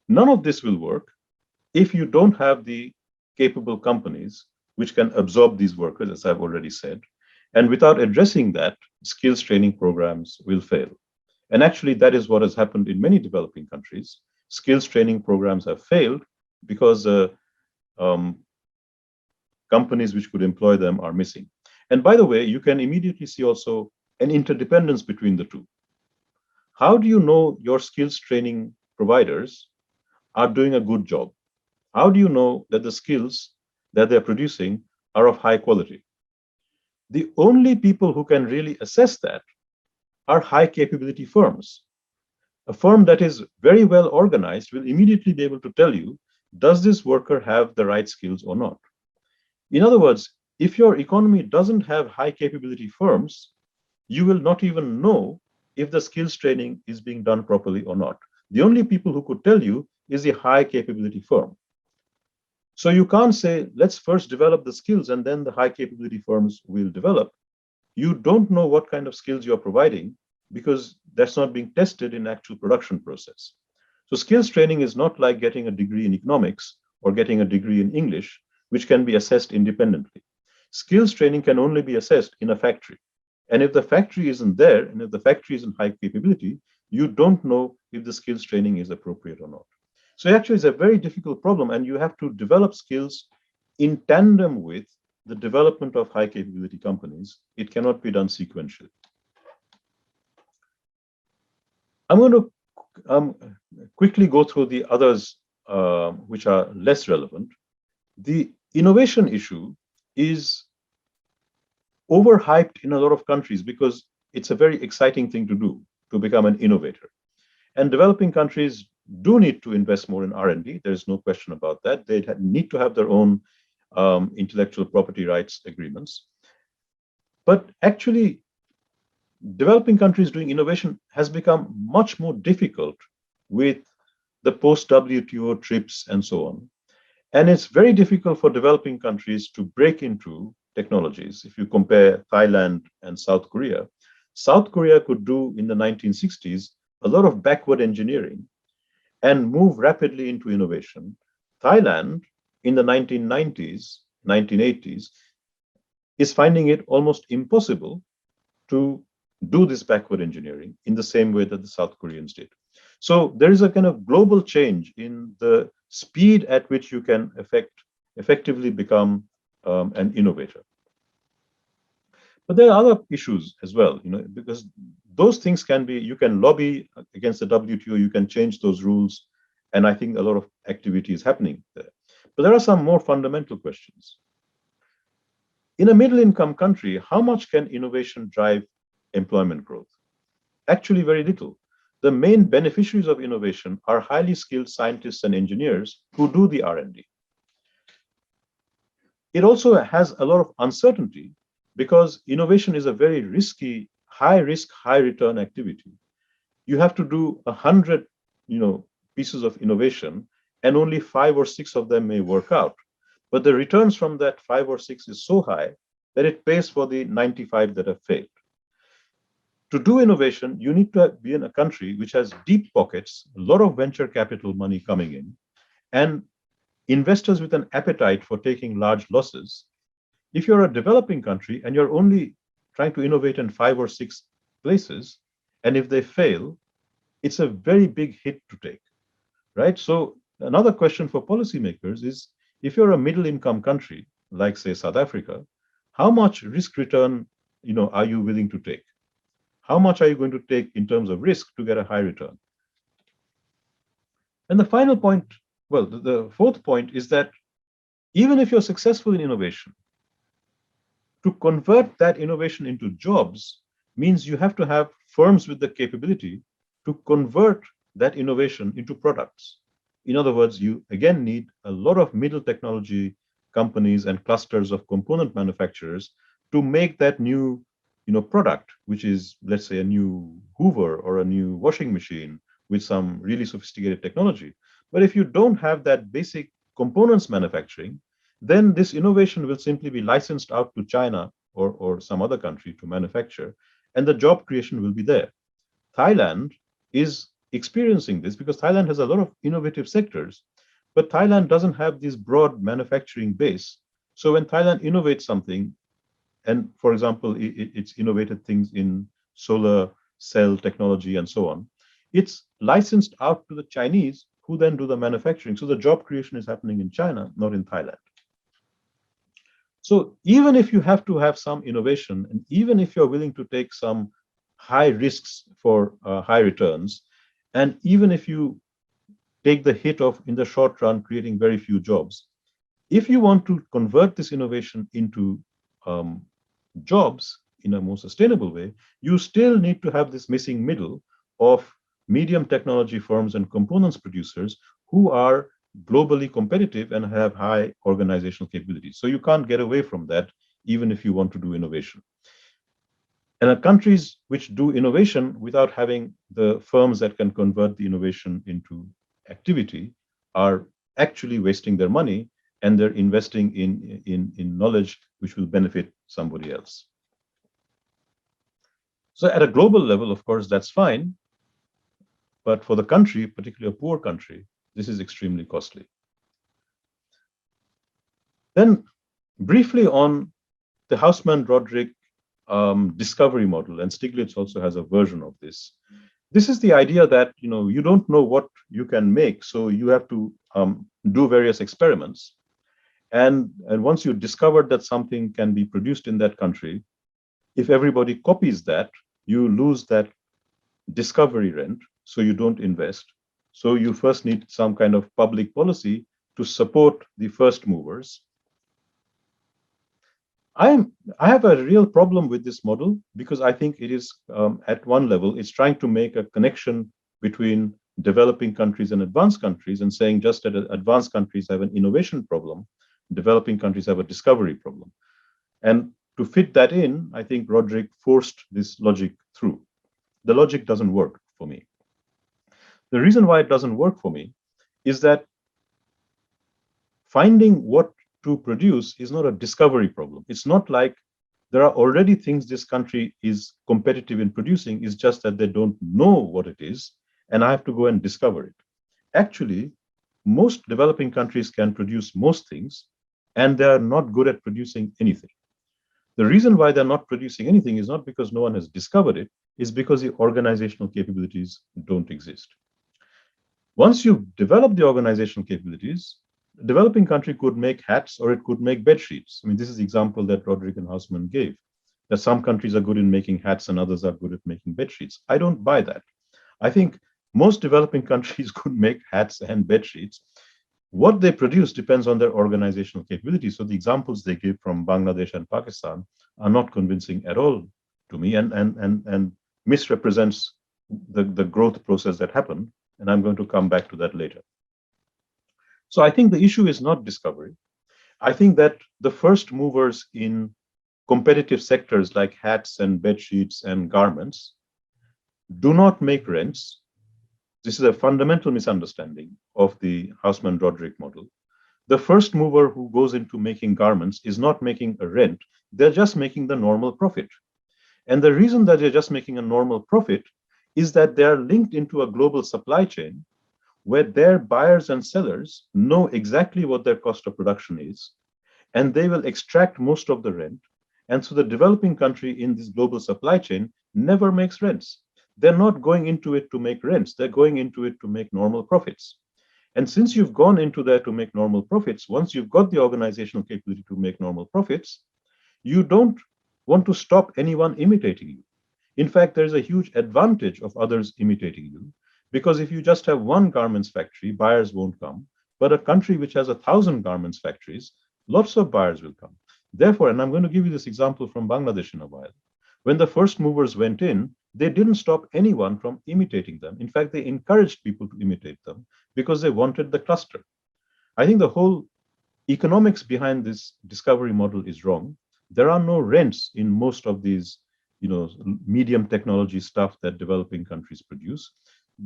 none of this will work if you don't have the capable companies which can absorb these workers, as I've already said. And without addressing that, skills training programs will fail. And actually, that is what has happened in many developing countries. Skills training programs have failed because companies which could employ them are missing. And by the way, you can immediately see also an interdependence between the two. How do you know your skills training providers are doing a good job? How do you know that the skills that they're producing are of high quality? The only people who can really assess that are high capability firms. A firm that is very well organized will immediately be able to tell you, does this worker have the right skills or not? In other words, if your economy doesn't have high capability firms, you will not even know if the skills training is being done properly or not. The only people who could tell you is the high capability firm. So you can't say, let's first develop the skills and then the high capability firms will develop. You don't know what kind of skills you're providing because that's not being tested in actual production process. So skills training is not like getting a degree in economics or getting a degree in English, which can be assessed independently. Skills training can only be assessed in a factory. And if the factory isn't there, and if the factory isn't high capability, you don't know if the skills training is appropriate or not. So actually, it's a very difficult problem, and you have to develop skills in tandem with the development of high capability companies. It cannot be done sequentially. I'm going to quickly go through the others which are less relevant. The innovation issue is overhyped in a lot of countries because it's a very exciting thing to do, to become an innovator. And developing countries do need to invest more in R&D. There's no question about that. They need to have their own intellectual property rights agreements. But actually, developing countries doing innovation has become much more difficult with the post-WTO TRIPS and so on. And it's very difficult for developing countries to break into technologies. If you compare Thailand and South Korea could do in the 1960s a lot of backward engineering and move rapidly into innovation. Thailand in the 1990s, 1980s, is finding it almost impossible to do this backward engineering in the same way that the South Koreans did. So there is a kind of global change in the speed at which you can effectively become an innovator. But there are other issues as well, because those things can be, you can lobby against the WTO, you can change those rules, and I think a lot of activity is happening there. But there are some more fundamental questions. In a middle-income country, how much can innovation drive employment growth? Actually, very little. The main beneficiaries of innovation are highly skilled scientists and engineers who do the R&D. It also has a lot of uncertainty because innovation is a very risky, high risk, high return activity. You have to do 100, pieces of innovation, and only 5 or 6 of them may work out. But the returns from that 5 or 6 is so high that it pays for the 95 that have failed. To do innovation, you need to be in a country which has deep pockets, a lot of venture capital money coming in, and investors with an appetite for taking large losses. If you're a developing country and you're only trying to innovate in 5 or 6 places, and if they fail, it's a very big hit to take, right? So another question for policymakers is, if you're a middle-income country, like say South Africa, how much risk return, are you willing to take? How much are you going to take in terms of risk to get a high return? And the final point, well, the fourth point is that even if you're successful in innovation, to convert that innovation into jobs means you have to have firms with the capability to convert that innovation into products. In other words, you again need a lot of middle technology companies and clusters of component manufacturers to make that new product, which is, let's say, a new Hoover or a new washing machine with some really sophisticated technology. But if you don't have that basic components manufacturing, then this innovation will simply be licensed out to China or some other country to manufacture, and the job creation will be there. Thailand is experiencing this because Thailand has a lot of innovative sectors, but Thailand doesn't have this broad manufacturing base. So when Thailand innovates something, and for example, it's innovated things in solar cell technology and so on, it's licensed out to the Chinese who then do the manufacturing. So the job creation is happening in China, not in Thailand. So even if you have to have some innovation, and even if you're willing to take some high risks for high returns, and even if you take the hit of, in the short run, creating very few jobs, if you want to convert this innovation into jobs in a more sustainable way, you still need to have this missing middle of medium technology firms and components producers who are globally competitive and have high organizational capabilities. So you can't get away from that, even if you want to do innovation. And countries which do innovation without having the firms that can convert the innovation into activity are actually wasting their money, and they're investing in knowledge which will benefit somebody else. So at a global level, of course, that's fine. But for the country, particularly a poor country, this is extremely costly. Then briefly on the Hausman-Rodrick discovery model, and Stiglitz also has a version of this. This is the idea that you don't know what you can make, so you have to do various experiments. And once you discovered that something can be produced in that country, if everybody copies that, you lose that discovery rent, so you don't invest. So you first need some kind of public policy to support the first movers. I have a real problem with this model because I think it is, at one level, it's trying to make a connection between developing countries and advanced countries and saying just that advanced countries have an innovation problem, developing countries have a discovery problem. And to fit that in, I think Roderick forced this logic through. The logic doesn't work for me. The reason why it doesn't work for me is that finding what to produce is not a discovery problem. It's not like there are already things this country is competitive in producing. It's just that they don't know what it is, and I have to go and discover it. Actually, most developing countries can produce most things, and they are not good at producing anything. The reason why they're not producing anything is not because no one has discovered it, it's because the organizational capabilities don't exist. Once you develop the organizational capabilities, a developing country could make hats or it could make bed sheets. I mean, this is the example that Roderick and Hausman gave, that some countries are good in making hats and others are good at making bed sheets. I don't buy that. I think most developing countries could make hats and bed sheets. What they produce depends on their organizational capabilities. So the examples they give from Bangladesh and Pakistan are not convincing at all to me, and misrepresents the growth process that happened. And I'm going to come back to that later. So I think the issue is not discovery. I think that the first movers in competitive sectors like hats and bed sheets and garments do not make rents. This is a fundamental misunderstanding of the Hausman-Roderick model. The first mover who goes into making garments is not making a rent, they're just making the normal profit. And the reason that they're just making a normal profit is that they are linked into a global supply chain where their buyers and sellers know exactly what their cost of production is, and they will extract most of the rent. And so the developing country in this global supply chain never makes rents. They're not going into it to make rents, they're going into it to make normal profits. And since you've gone into there to make normal profits, once you've got the organizational capability to make normal profits, you don't want to stop anyone imitating you. In fact, there's a huge advantage of others imitating you, because if you just have one garments factory, buyers won't come. But a country which has 1,000 garments factories, lots of buyers will come. Therefore, and I'm going to give you this example from Bangladesh in a while, when the first movers went in, they didn't stop anyone from imitating them. In fact, they encouraged people to imitate them because they wanted the cluster. I think the whole economics behind this discovery model is wrong. There are no rents in most of these, medium technology stuff that developing countries produce.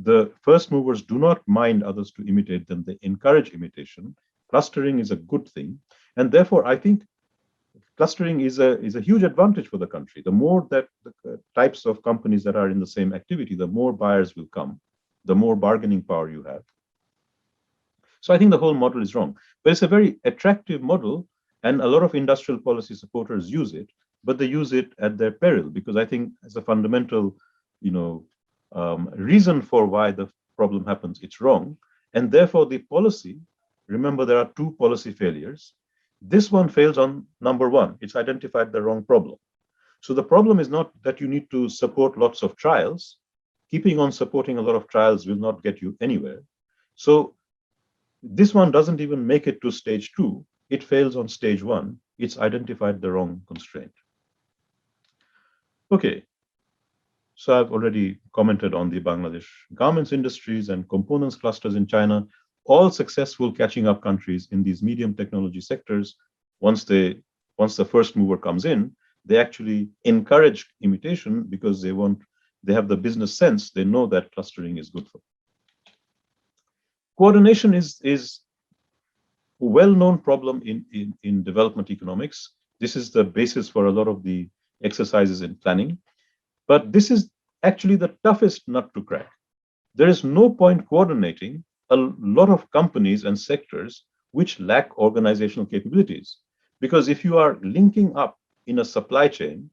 The first movers do not mind others to imitate them. They encourage imitation. Clustering is a good thing. And therefore, I think clustering is a huge advantage for the country. The more that the types of companies that are in the same activity, the more buyers will come, the more bargaining power you have. So I think the whole model is wrong. But it's a very attractive model, and a lot of industrial policy supporters use it, but they use it at their peril, because I think as a fundamental, reason for why the problem happens, it's wrong. And therefore the policy, remember there are two policy failures. This one fails on number one, it's identified the wrong problem. So the problem is not that you need to support lots of trials. Keeping on supporting a lot of trials will not get you anywhere. So this one doesn't even make it to stage two. It fails on stage one. It's identified the wrong constraint. Okay. So I've already commented on the Bangladesh garments industries and components clusters in China, all successful catching up countries in these medium technology sectors. Once the first mover comes in, they actually encourage imitation because they have the business sense. They know that clustering is good for them. Coordination is a well-known problem in development economics. This is the basis for a lot of the exercises in planning. But this is actually the toughest nut to crack. There is no point coordinating a lot of companies and sectors which lack organizational capabilities. Because if you are linking up in a supply chain,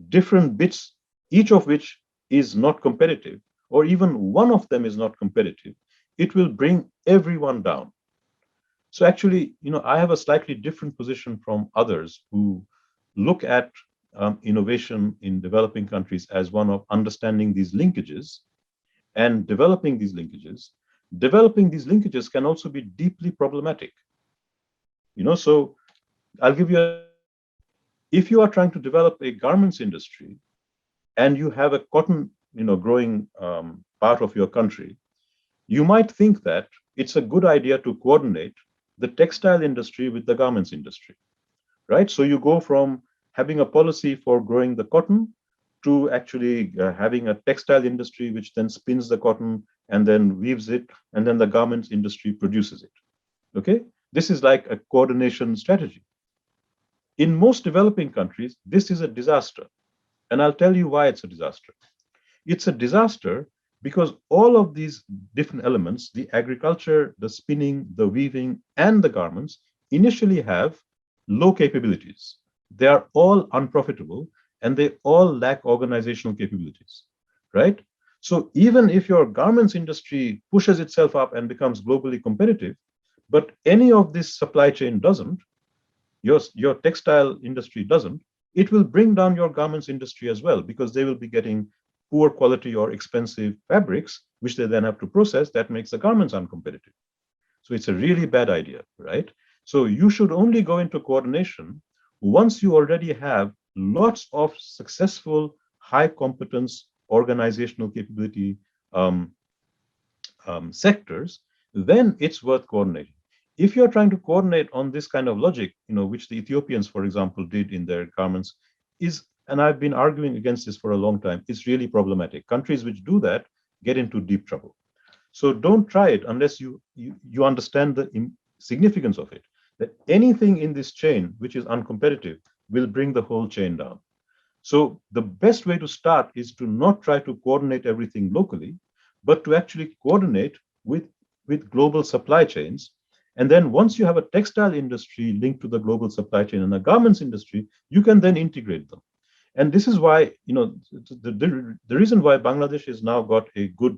different bits, each of which is not competitive, or even one of them is not competitive, it will bring everyone down. So actually, I have a slightly different position from others who look at innovation in developing countries as one of understanding these linkages and developing these linkages. Developing these linkages can also be deeply problematic. So I'll give you an example. If you are trying to develop a garments industry and you have a cotton, growing part of your country, you might think that it's a good idea to coordinate the textile industry with the garments industry, right? So you go from having a policy for growing the cotton to actually having a textile industry which then spins the cotton and then weaves it, and then the garments industry produces it. Okay? This is like a coordination strategy. In most developing countries, this is a disaster. And I'll tell you why it's a disaster. It's a disaster because all of these different elements, the agriculture, the spinning, the weaving, and the garments, initially have low capabilities. They are all unprofitable and they all lack organizational capabilities, right? So even if your garments industry pushes itself up and becomes globally competitive, but any of this supply chain doesn't, your textile industry doesn't, it will bring down your garments industry as well, because they will be getting poor quality or expensive fabrics, which they then have to process. That makes the garments uncompetitive. So it's a really bad idea, right? So you should only go into coordination once you already have lots of successful, high competence organizational capability sectors, then it's worth coordinating. If you're trying to coordinate on this kind of logic, which the Ethiopians, for example, did in their garments, and I've been arguing against this for a long time, it's really problematic. Countries which do that get into deep trouble. So don't try it unless you understand the significance of it, that anything in this chain which is uncompetitive will bring the whole chain down. So the best way to start is to not try to coordinate everything locally, but to actually coordinate with global supply chains. And then once you have a textile industry linked to the global supply chain and a garments industry, you can then integrate them. And this is why, the reason why Bangladesh has now got a good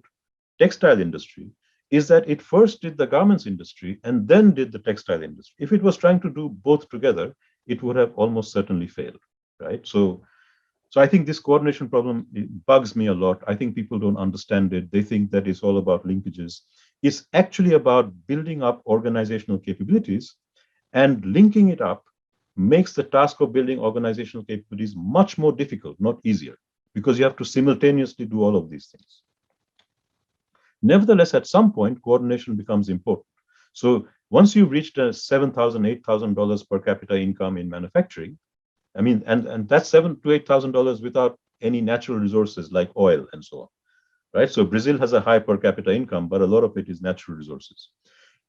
textile industry is that it first did the garments industry and then did the textile industry. If it was trying to do both together, it would have almost certainly failed, right? So I think this coordination problem bugs me a lot. I think people don't understand it. They think that it's all about linkages. It's actually about building up organizational capabilities, and linking it up makes the task of building organizational capabilities much more difficult, not easier, because you have to simultaneously do all of these things. Nevertheless, at some point, coordination becomes important. So once you've reached a $7,000, $8,000 per capita income in manufacturing, I mean, and that's $7,000 to $8,000 without any natural resources like oil and so on, right? So Brazil has a high per capita income, but a lot of it is natural resources.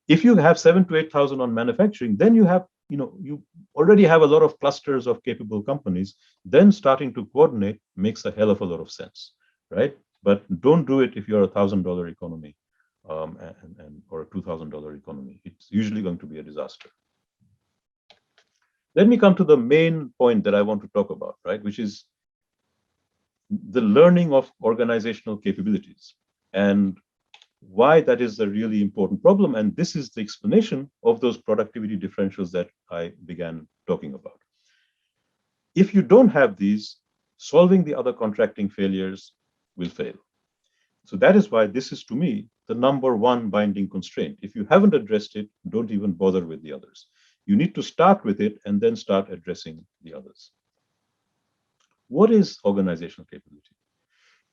If you have 7,000 to 8,000 on manufacturing, then you have, you already have a lot of clusters of capable companies. Then starting to coordinate makes a hell of a lot of sense, right? But don't do it if you're $1,000 economy or a $2,000 economy. It's usually going to be a disaster. Let me come to the main point that I want to talk about, right, which is the learning of organizational capabilities and why that is a really important problem. And this is the explanation of those productivity differentials that I began talking about. If you don't have these, solving the other contracting failures will fail. So that is why this is, to me, the number one binding constraint. If you haven't addressed it, don't even bother with the others. You need to start with it and then start addressing the others. What is organizational capability?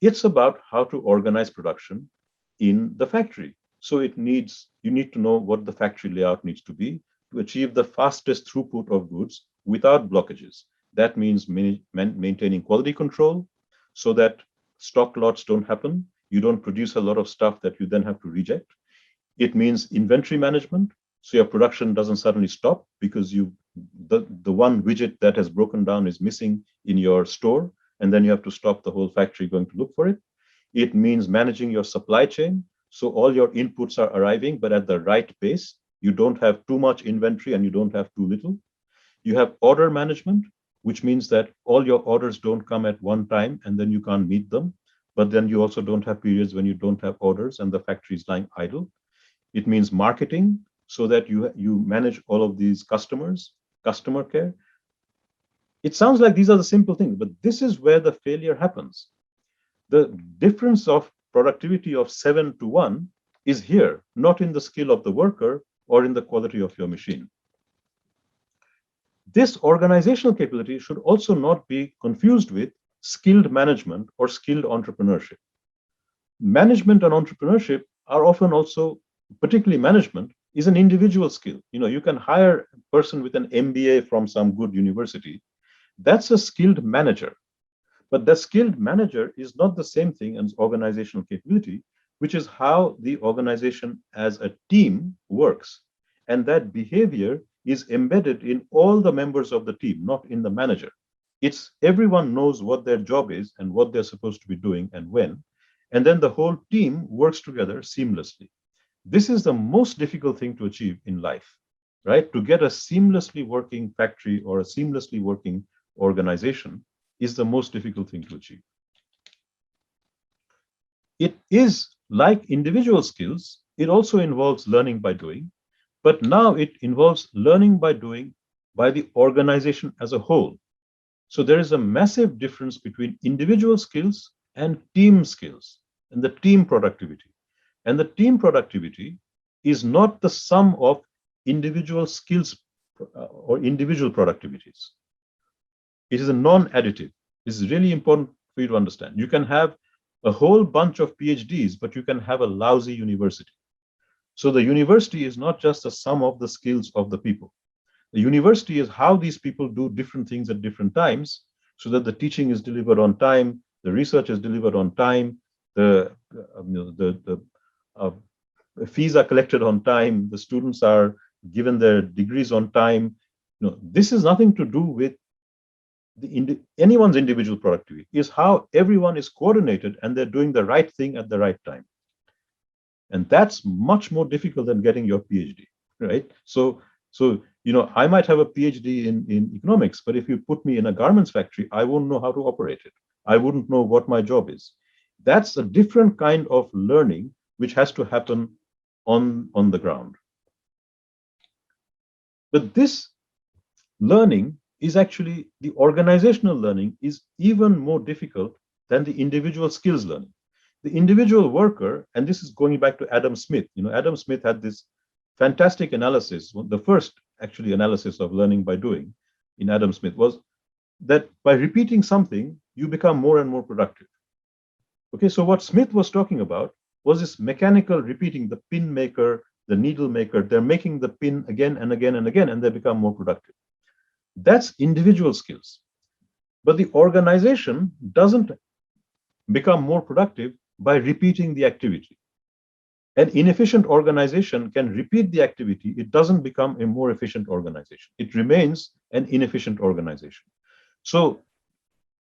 It's about how to organize production in the factory. So you need to know what the factory layout needs to be to achieve the fastest throughput of goods without blockages. That means maintaining quality control so that stock lots don't happen. You don't produce a lot of stuff that you then have to reject. It means inventory management, so your production doesn't suddenly stop because the one widget that has broken down is missing in your store, and then you have to stop the whole factory going to look for it. It means managing your supply chain, so all your inputs are arriving, but at the right pace. You don't have too much inventory and you don't have too little. You have order management, which means that all your orders don't come at one time and then you can't meet them, but then you also don't have periods when you don't have orders and the factory is lying idle. It means marketing so that you manage all of these customers, customer care. It sounds like these are the simple things, but this is where the failure happens. The difference of productivity of 7 to 1 is here, not in the skill of the worker or in the quality of your machine. This organizational capability should also not be confused with skilled management or skilled entrepreneurship. Management and entrepreneurship are often also, particularly management, is an individual skill. You can hire a person with an MBA from some good university. That's a skilled manager. But the skilled manager is not the same thing as organizational capability, which is how the organization as a team works. And that behavior is embedded in all the members of the team, not in the manager. It's everyone knows what their job is and what they're supposed to be doing and when. And then the whole team works together seamlessly. This is the most difficult thing to achieve in life, right? To get a seamlessly working factory or a seamlessly working organization is the most difficult thing to achieve. It is like individual skills, it also involves learning by doing, but now it involves learning by doing by the organization as a whole. So there is a massive difference between individual skills and team skills and the team productivity. And the team productivity is not the sum of individual skills or individual productivities. It is a non-additive. This is really important for you to understand. You can have a whole bunch of PhDs, but you can have a lousy university. So the university is not just a sum of the skills of the people. The university is how these people do different things at different times so that the teaching is delivered on time, the research is delivered on time, the fees are collected on time, the students are given their degrees on time. This is nothing to do with anyone's individual productivity. Is how everyone is coordinated and they're doing the right thing at the right time. And that's much more difficult than getting your PhD, right? So I might have a PhD in economics, but if you put me in a garments factory, I won't know how to operate it. I wouldn't know what my job is. That's a different kind of learning which has to happen on the ground. But this learning is actually, the organizational learning is even more difficult than the individual skills learning. The individual worker, and this is going back to Adam Smith. Adam Smith had this fantastic analysis. The first actually analysis of learning by doing in Adam Smith was that by repeating something, you become more and more productive. Okay, so what Smith was talking about was this mechanical repeating, the pin maker, the needle maker, they're making the pin again and again and again, and they become more productive. That's individual skills. But the organization doesn't become more productive by repeating the activity. An inefficient organization can repeat the activity. It doesn't become a more efficient organization. It remains an inefficient organization. So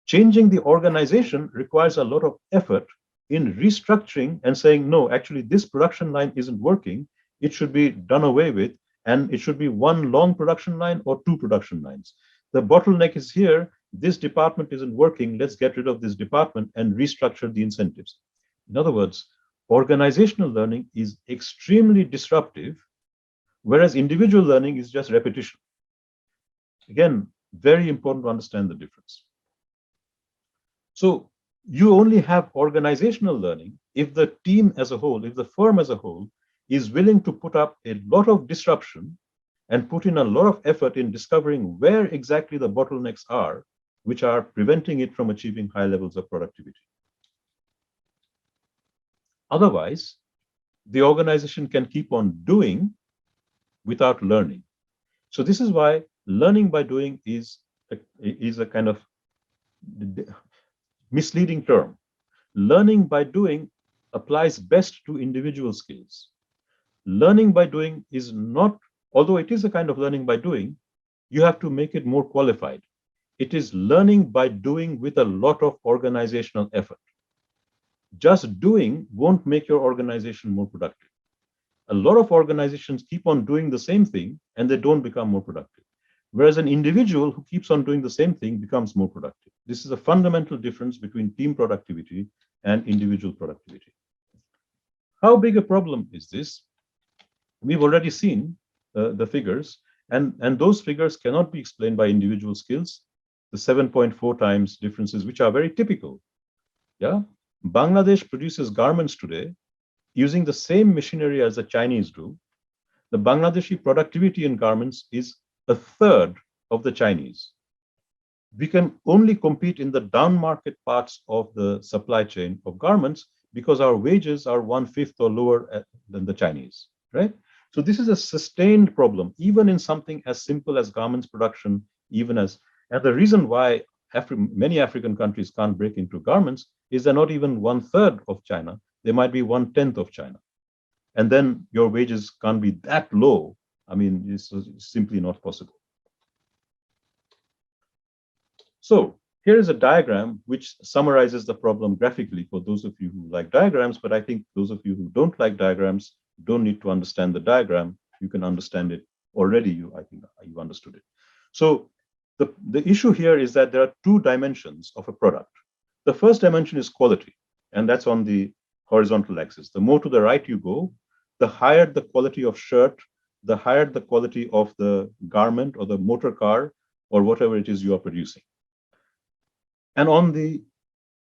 changing the organization requires a lot of effort in restructuring and saying, no, actually, this production line isn't working. It should be done away with. And it should be one long production line or two production lines. The bottleneck is here. This department isn't working. Let's get rid of this department and restructure the incentives. In other words, organizational learning is extremely disruptive, whereas individual learning is just repetition. Again, very important to understand the difference. So you only have organizational learning if the team as a whole, if the firm as a whole, is willing to put up a lot of disruption and put in a lot of effort in discovering where exactly the bottlenecks are, which are preventing it from achieving high levels of productivity. Otherwise, the organization can keep on doing without learning. So this is why learning by doing is a kind of misleading term. Learning by doing applies best to individual skills. Learning by doing is not, although it is a kind of learning by doing, you have to make it more qualified. It is learning by doing with a lot of organizational effort. Just doing won't make your organization more productive. A lot of organizations keep on doing the same thing and they don't become more productive. Whereas an individual who keeps on doing the same thing becomes more productive. This is a fundamental difference between team productivity and individual productivity. How big a problem is this? We've already seen the figures, and those figures cannot be explained by individual skills. The 7.4 times differences, which are very typical. Yeah, Bangladesh produces garments today using the same machinery as the Chinese do. The Bangladeshi productivity in garments is a third of the Chinese. We can only compete in the down market parts of the supply chain of garments because our wages are 1/5 or lower than the Chinese, right? So this is a sustained problem, even in something as simple as garments production, and the reason why many African countries can't break into garments is they're not even 1/3 of China. They might be 1/10 of China. And then your wages can't be that low. I mean, it's simply not possible. So here is a diagram which summarizes the problem graphically for those of you who like diagrams, but I think those of you who don't like diagrams don't need to understand the diagram. You can understand it already. I think you understood it. So the issue here is that there are two dimensions of a product. The first dimension is quality, and that's on the horizontal axis. The more to the right you go, the higher the quality of shirt, the higher the quality of the garment or the motor car or whatever it is you are producing. And on the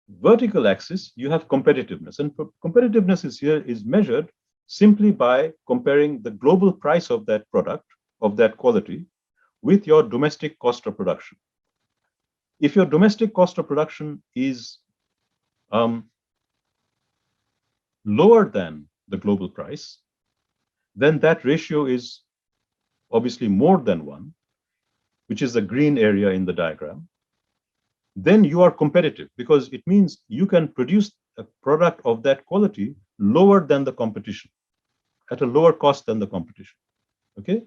vertical axis, you have competitiveness. And competitiveness is measured simply by comparing the global price of that product, of that quality, with your domestic cost of production. If your domestic cost of production is lower than the global price, then that ratio is obviously more than 1, which is the green area in the diagram. Then you are competitive because it means you can produce a product of that quality lower than the competition, at a lower cost than the competition. Okay.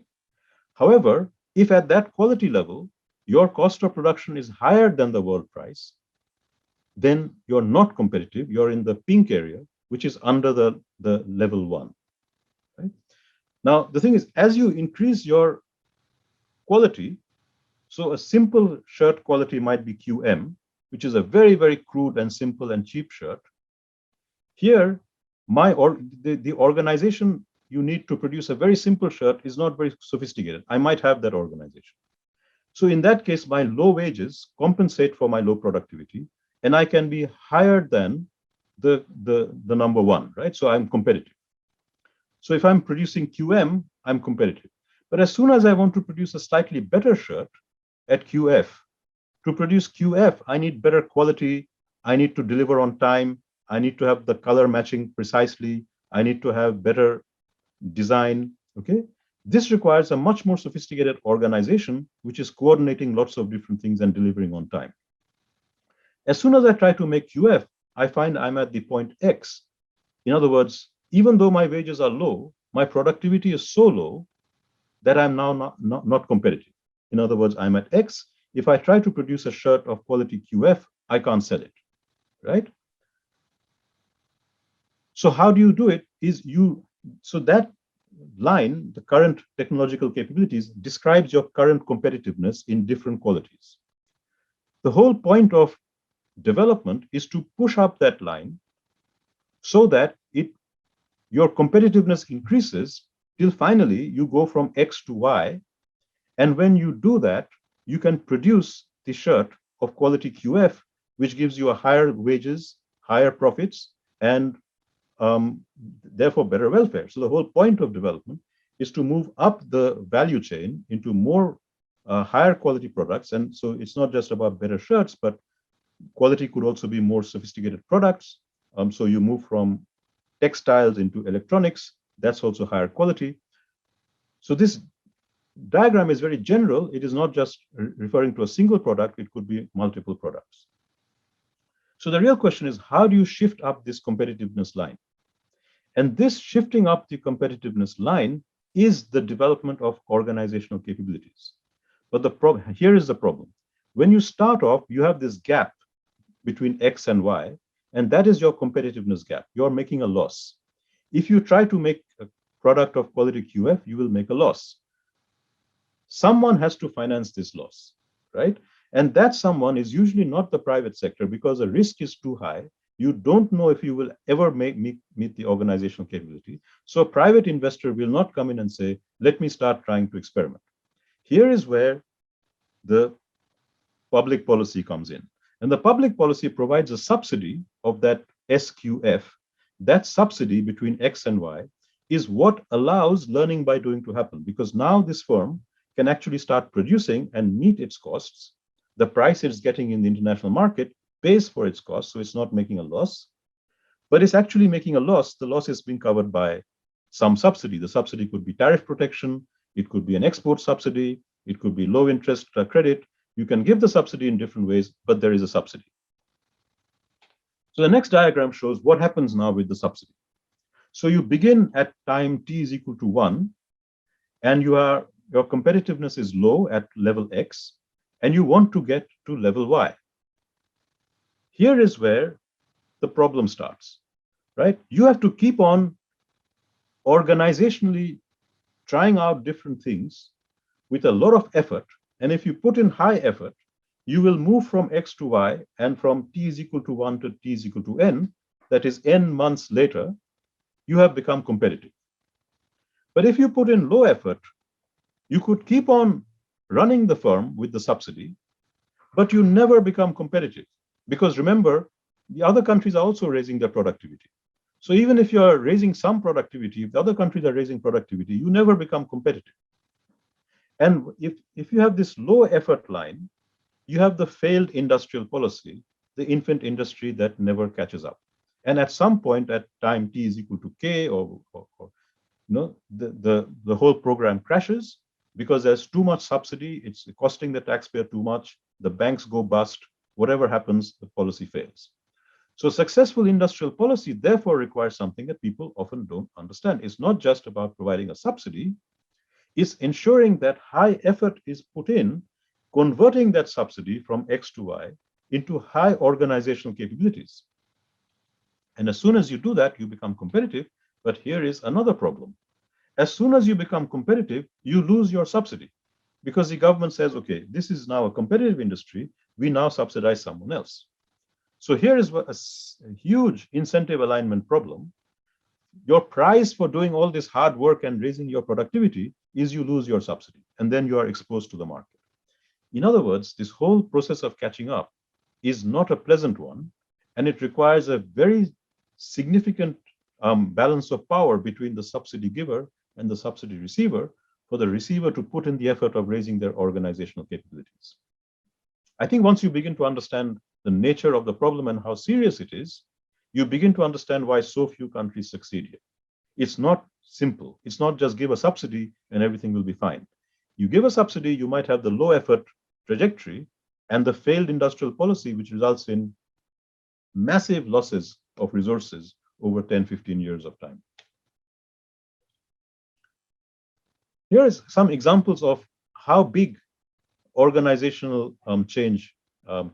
However, if at that quality level, your cost of production is higher than the world price, then you're not competitive. You're in the pink area, which is under the level 1. Right? Now, the thing is, as you increase your quality, so a simple shirt quality might be QM, which is a very, very crude and simple and cheap shirt. Here, the organization you need to produce a very simple shirt is not very sophisticated. I might have that organization. So in that case, my low wages compensate for my low productivity, and I can be higher than the number 1, right? So I'm competitive. So if I'm producing QM, I'm competitive. But as soon as I want to produce a slightly better shirt at QF, to produce QF, I need better quality. I need to deliver on time. I need to have the color matching precisely. I need to have better design. Okay. This requires a much more sophisticated organization, which is coordinating lots of different things and delivering on time. As soon as I try to make QF, I find I'm at the point X. In other words, even though my wages are low, my productivity is so low that I'm now not competitive. In other words, I'm at X. If I try to produce a shirt of quality QF, I can't sell it, right? So how do you do it? So that line, the current technological capabilities, describes your current competitiveness in different qualities. The whole point of development is to push up that line so that your competitiveness increases till finally you go from X to Y. And when you do that, you can produce the shirt of quality QF, which gives you a higher wages, higher profits, and therefore better welfare. So the whole point of development is to move up the value chain into more higher quality products. And so it's not just about better shirts, but quality could also be more sophisticated products. So you move from textiles into electronics. That's also higher quality. So this diagram is very general. It is not just referring to a single product. It could be multiple products. So the real question is, how do you shift up this competitiveness line? And this shifting up the competitiveness line is the development of organizational capabilities. But here is the problem. When you start off, you have this gap between X and Y, and that is your competitiveness gap. You're making a loss. If you try to make a product of quality QF, you will make a loss. Someone has to finance this loss, right? And that someone is usually not the private sector because the risk is too high. You don't know if you will ever meet the organizational capability. So a private investor will not come in and say, let me start trying to experiment. Here is where the public policy comes in. And the public policy provides a subsidy of that SQF. That subsidy between X and Y is what allows learning by doing to happen, because now this firm can actually start producing and meet its costs. The price it's getting in the international market pays for its costs, so it's not making a loss, but it's actually making a loss. The loss is being covered by some subsidy. The subsidy could be tariff protection, it could be an export subsidy, it could be low interest credit. You can give the subsidy in different ways, but there is a subsidy. So the next diagram shows what happens now with the subsidy. So you begin at time t is equal to 1, and your competitiveness is low at level X, and you want to get to level Y. Here is where the problem starts, right? You have to keep on organizationally trying out different things with a lot of effort. And if you put in high effort, you will move from X to Y, and from t is equal to 1 to t is equal to n, that is n months later, you have become competitive. But if you put in low effort, you could keep on running the firm with the subsidy, but you never become competitive. Because remember, the other countries are also raising their productivity. So even if you're raising some productivity, if the other countries are raising productivity, you never become competitive. And if you have this low effort line, you have the failed industrial policy, the infant industry that never catches up. And at some point at time t is equal to k, or the whole program crashes because there's too much subsidy, it's costing the taxpayer too much, the banks go bust, whatever happens, the policy fails. So successful industrial policy therefore requires something that people often don't understand. It's not just about providing a subsidy, it's ensuring that high effort is put in, converting that subsidy from X to Y into high organizational capabilities. And as soon as you do that, you become competitive. But here is another problem. As soon as you become competitive, you lose your subsidy, because the government says, okay, this is now a competitive industry, we now subsidize someone else. So here is a huge incentive alignment problem. Your price for doing all this hard work and raising your productivity is you lose your subsidy, and then you are exposed to the market. In other words, this whole process of catching up is not a pleasant one, and it requires a very significant balance of power between the subsidy giver and the subsidy receiver for the receiver to put in the effort of raising their organizational capabilities. I think once you begin to understand the nature of the problem and how serious it is, you begin to understand why so few countries succeed here. It's not simple. It's not just give a subsidy and everything will be fine. You give a subsidy, you might have the low effort trajectory and the failed industrial policy, which results in massive losses of resources over 10, 15 years of time. Here are some examples of how big organizational change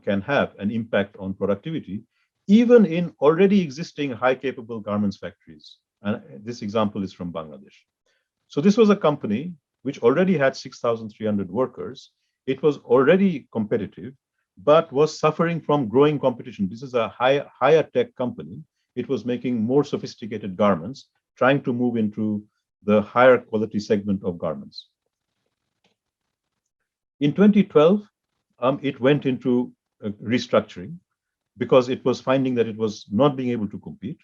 can have an impact on productivity, even in already existing high capable garments factories. And this example is from Bangladesh. So this was a company which already had 6,300 workers. It was already competitive, but was suffering from growing competition. This is a higher tech company. It was making more sophisticated garments, trying to move into the higher quality segment of garments. In 2012, it went into restructuring because it was finding that it was not being able to compete.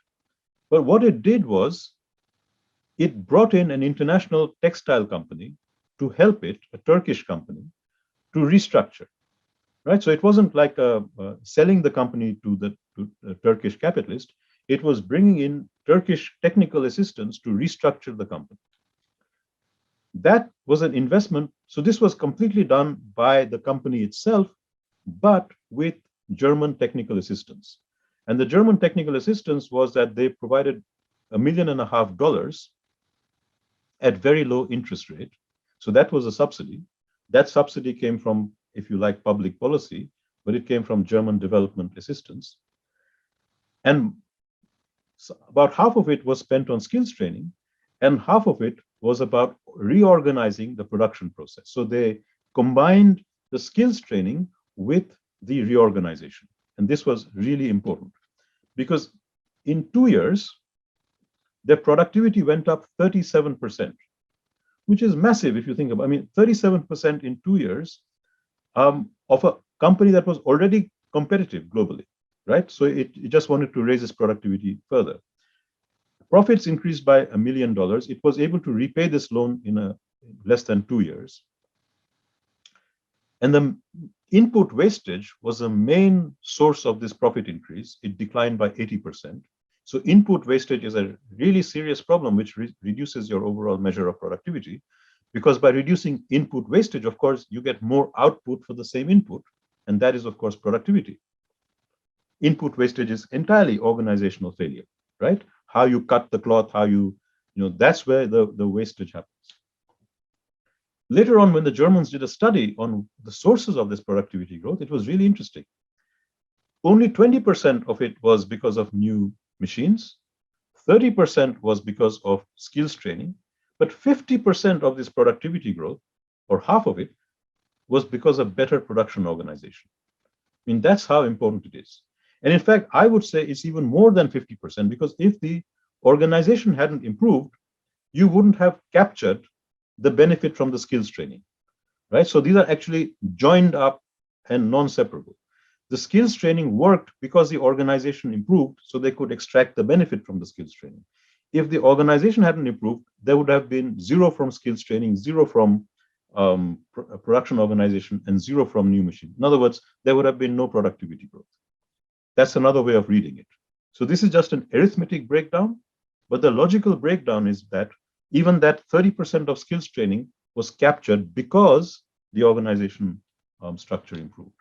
But what it did was it brought in an international textile company to help it, a Turkish company, to restructure. Right? So it wasn't like selling the company to the Turkish capitalist. It was bringing in Turkish technical assistance to restructure the company. That was an investment. So this was completely done by the company itself, but with German technical assistance. And the German technical assistance was that they provided $1.5 million at very low interest rate. So that was a subsidy. That subsidy came from, if you like, public policy, but it came from German development assistance. And about half of it was spent on skills training, and half of it was about reorganizing the production process. So they combined the skills training with the reorganization. And this was really important because in 2 years, their productivity went up 37%, which is massive if you think about it. I mean, 37% in 2 years of a company that was already competitive globally, right? So it just wanted to raise its productivity further. Profits increased by $1 million. It was able to repay this loan in less than 2 years. And the input wastage was the main source of this profit increase. It declined by 80%. So input wastage is a really serious problem, which reduces your overall measure of productivity. Because by reducing input wastage, of course, you get more output for the same input. And that is, of course, productivity. Input wastage is entirely organizational failure, right? How you cut the cloth, how that's where the wastage happens. Later on, when the Germans did a study on the sources of this productivity growth, it was really interesting. Only 20% of it was because of new machines, 30% was because of skills training, but 50% of this productivity growth, or half of it, was because of better production organization. I mean, that's how important it is. And in fact, I would say it's even more than 50%, because if the organization hadn't improved, you wouldn't have captured the benefit from the skills training, right? So these are actually joined up and non-separable. The skills training worked because the organization improved, so they could extract the benefit from the skills training. If the organization hadn't improved, there would have been zero from skills training, zero from production organization, and zero from new machine. In other words, there would have been no productivity growth. That's another way of reading it. So this is just an arithmetic breakdown, but the logical breakdown is that even that 30% of skills training was captured because the organization structure improved.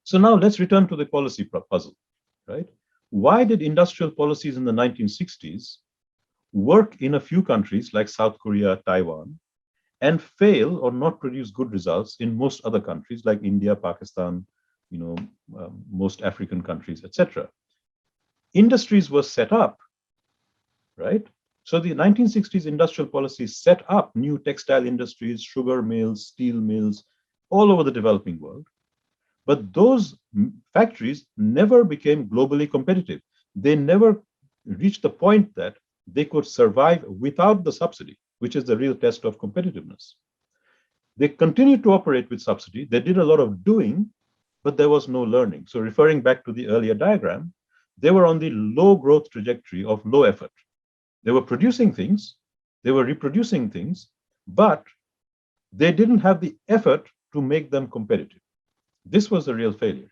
So now let's return to the policy puzzle, right? Why did industrial policies in the 1960s work in a few countries like South Korea, Taiwan, and fail or not produce good results in most other countries like India, Pakistan, most African countries, etc.? Industries were set up, right? So the 1960s industrial policy set up new textile industries, sugar mills, steel mills, all over the developing world. But those factories never became globally competitive. They never reached the point that they could survive without the subsidy, which is the real test of competitiveness. They continued to operate with subsidy. They did a lot of doing, but there was no learning. So referring back to the earlier diagram, they were on the low growth trajectory of low effort. They were producing things, they were reproducing things, but they didn't have the effort to make them competitive. This was the real failure.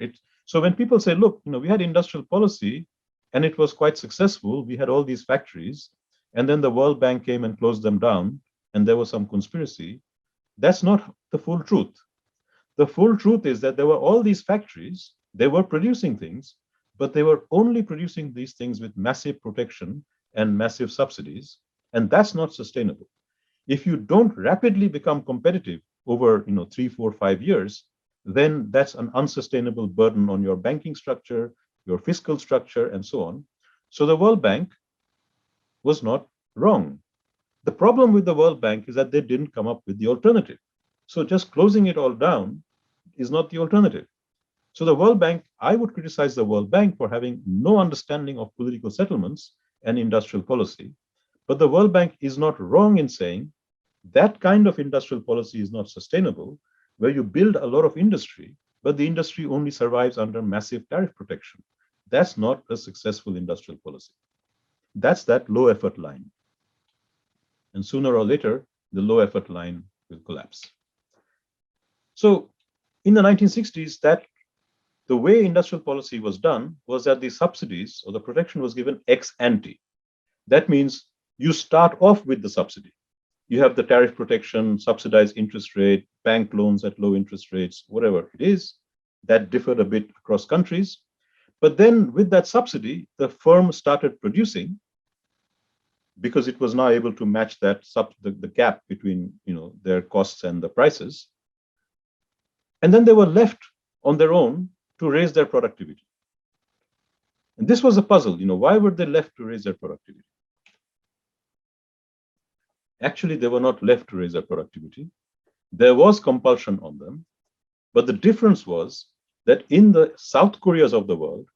So when people say, look, we had industrial policy and it was quite successful, we had all these factories, and then the World Bank came and closed them down, and there was some conspiracy, that's not the full truth. The full truth is that there were all these factories, they were producing things, but they were only producing these things with massive protection and massive subsidies, and that's not sustainable. If you don't rapidly become competitive over 3, 4, 5 years, then that's an unsustainable burden on your banking structure, your fiscal structure, and so on. So the World Bank was not wrong. The problem with the World Bank is that they didn't come up with the alternative. So just closing it all down is not the alternative. So the World Bank, I would criticize the World Bank for having no understanding of political settlements and industrial policy. But the World Bank is not wrong in saying that kind of industrial policy is not sustainable, where you build a lot of industry, but the industry only survives under massive tariff protection. That's not a successful industrial policy. That's that low effort line. And sooner or later, the low effort line will collapse. So in the 1960s, the way industrial policy was done was that the subsidies or the protection was given ex ante. That means you start off with the subsidy. You have the tariff protection, subsidized interest rate, bank loans at low interest rates, whatever it is. That differed a bit across countries. But then with that subsidy, the firm started producing because it was now able to match that the gap between their costs and the prices. And then they were left on their own to raise their productivity. And this was a puzzle. Why were they left to raise their productivity? Actually, they were not left to raise their productivity. There was compulsion on them. But the difference was that in the South Koreas of the world,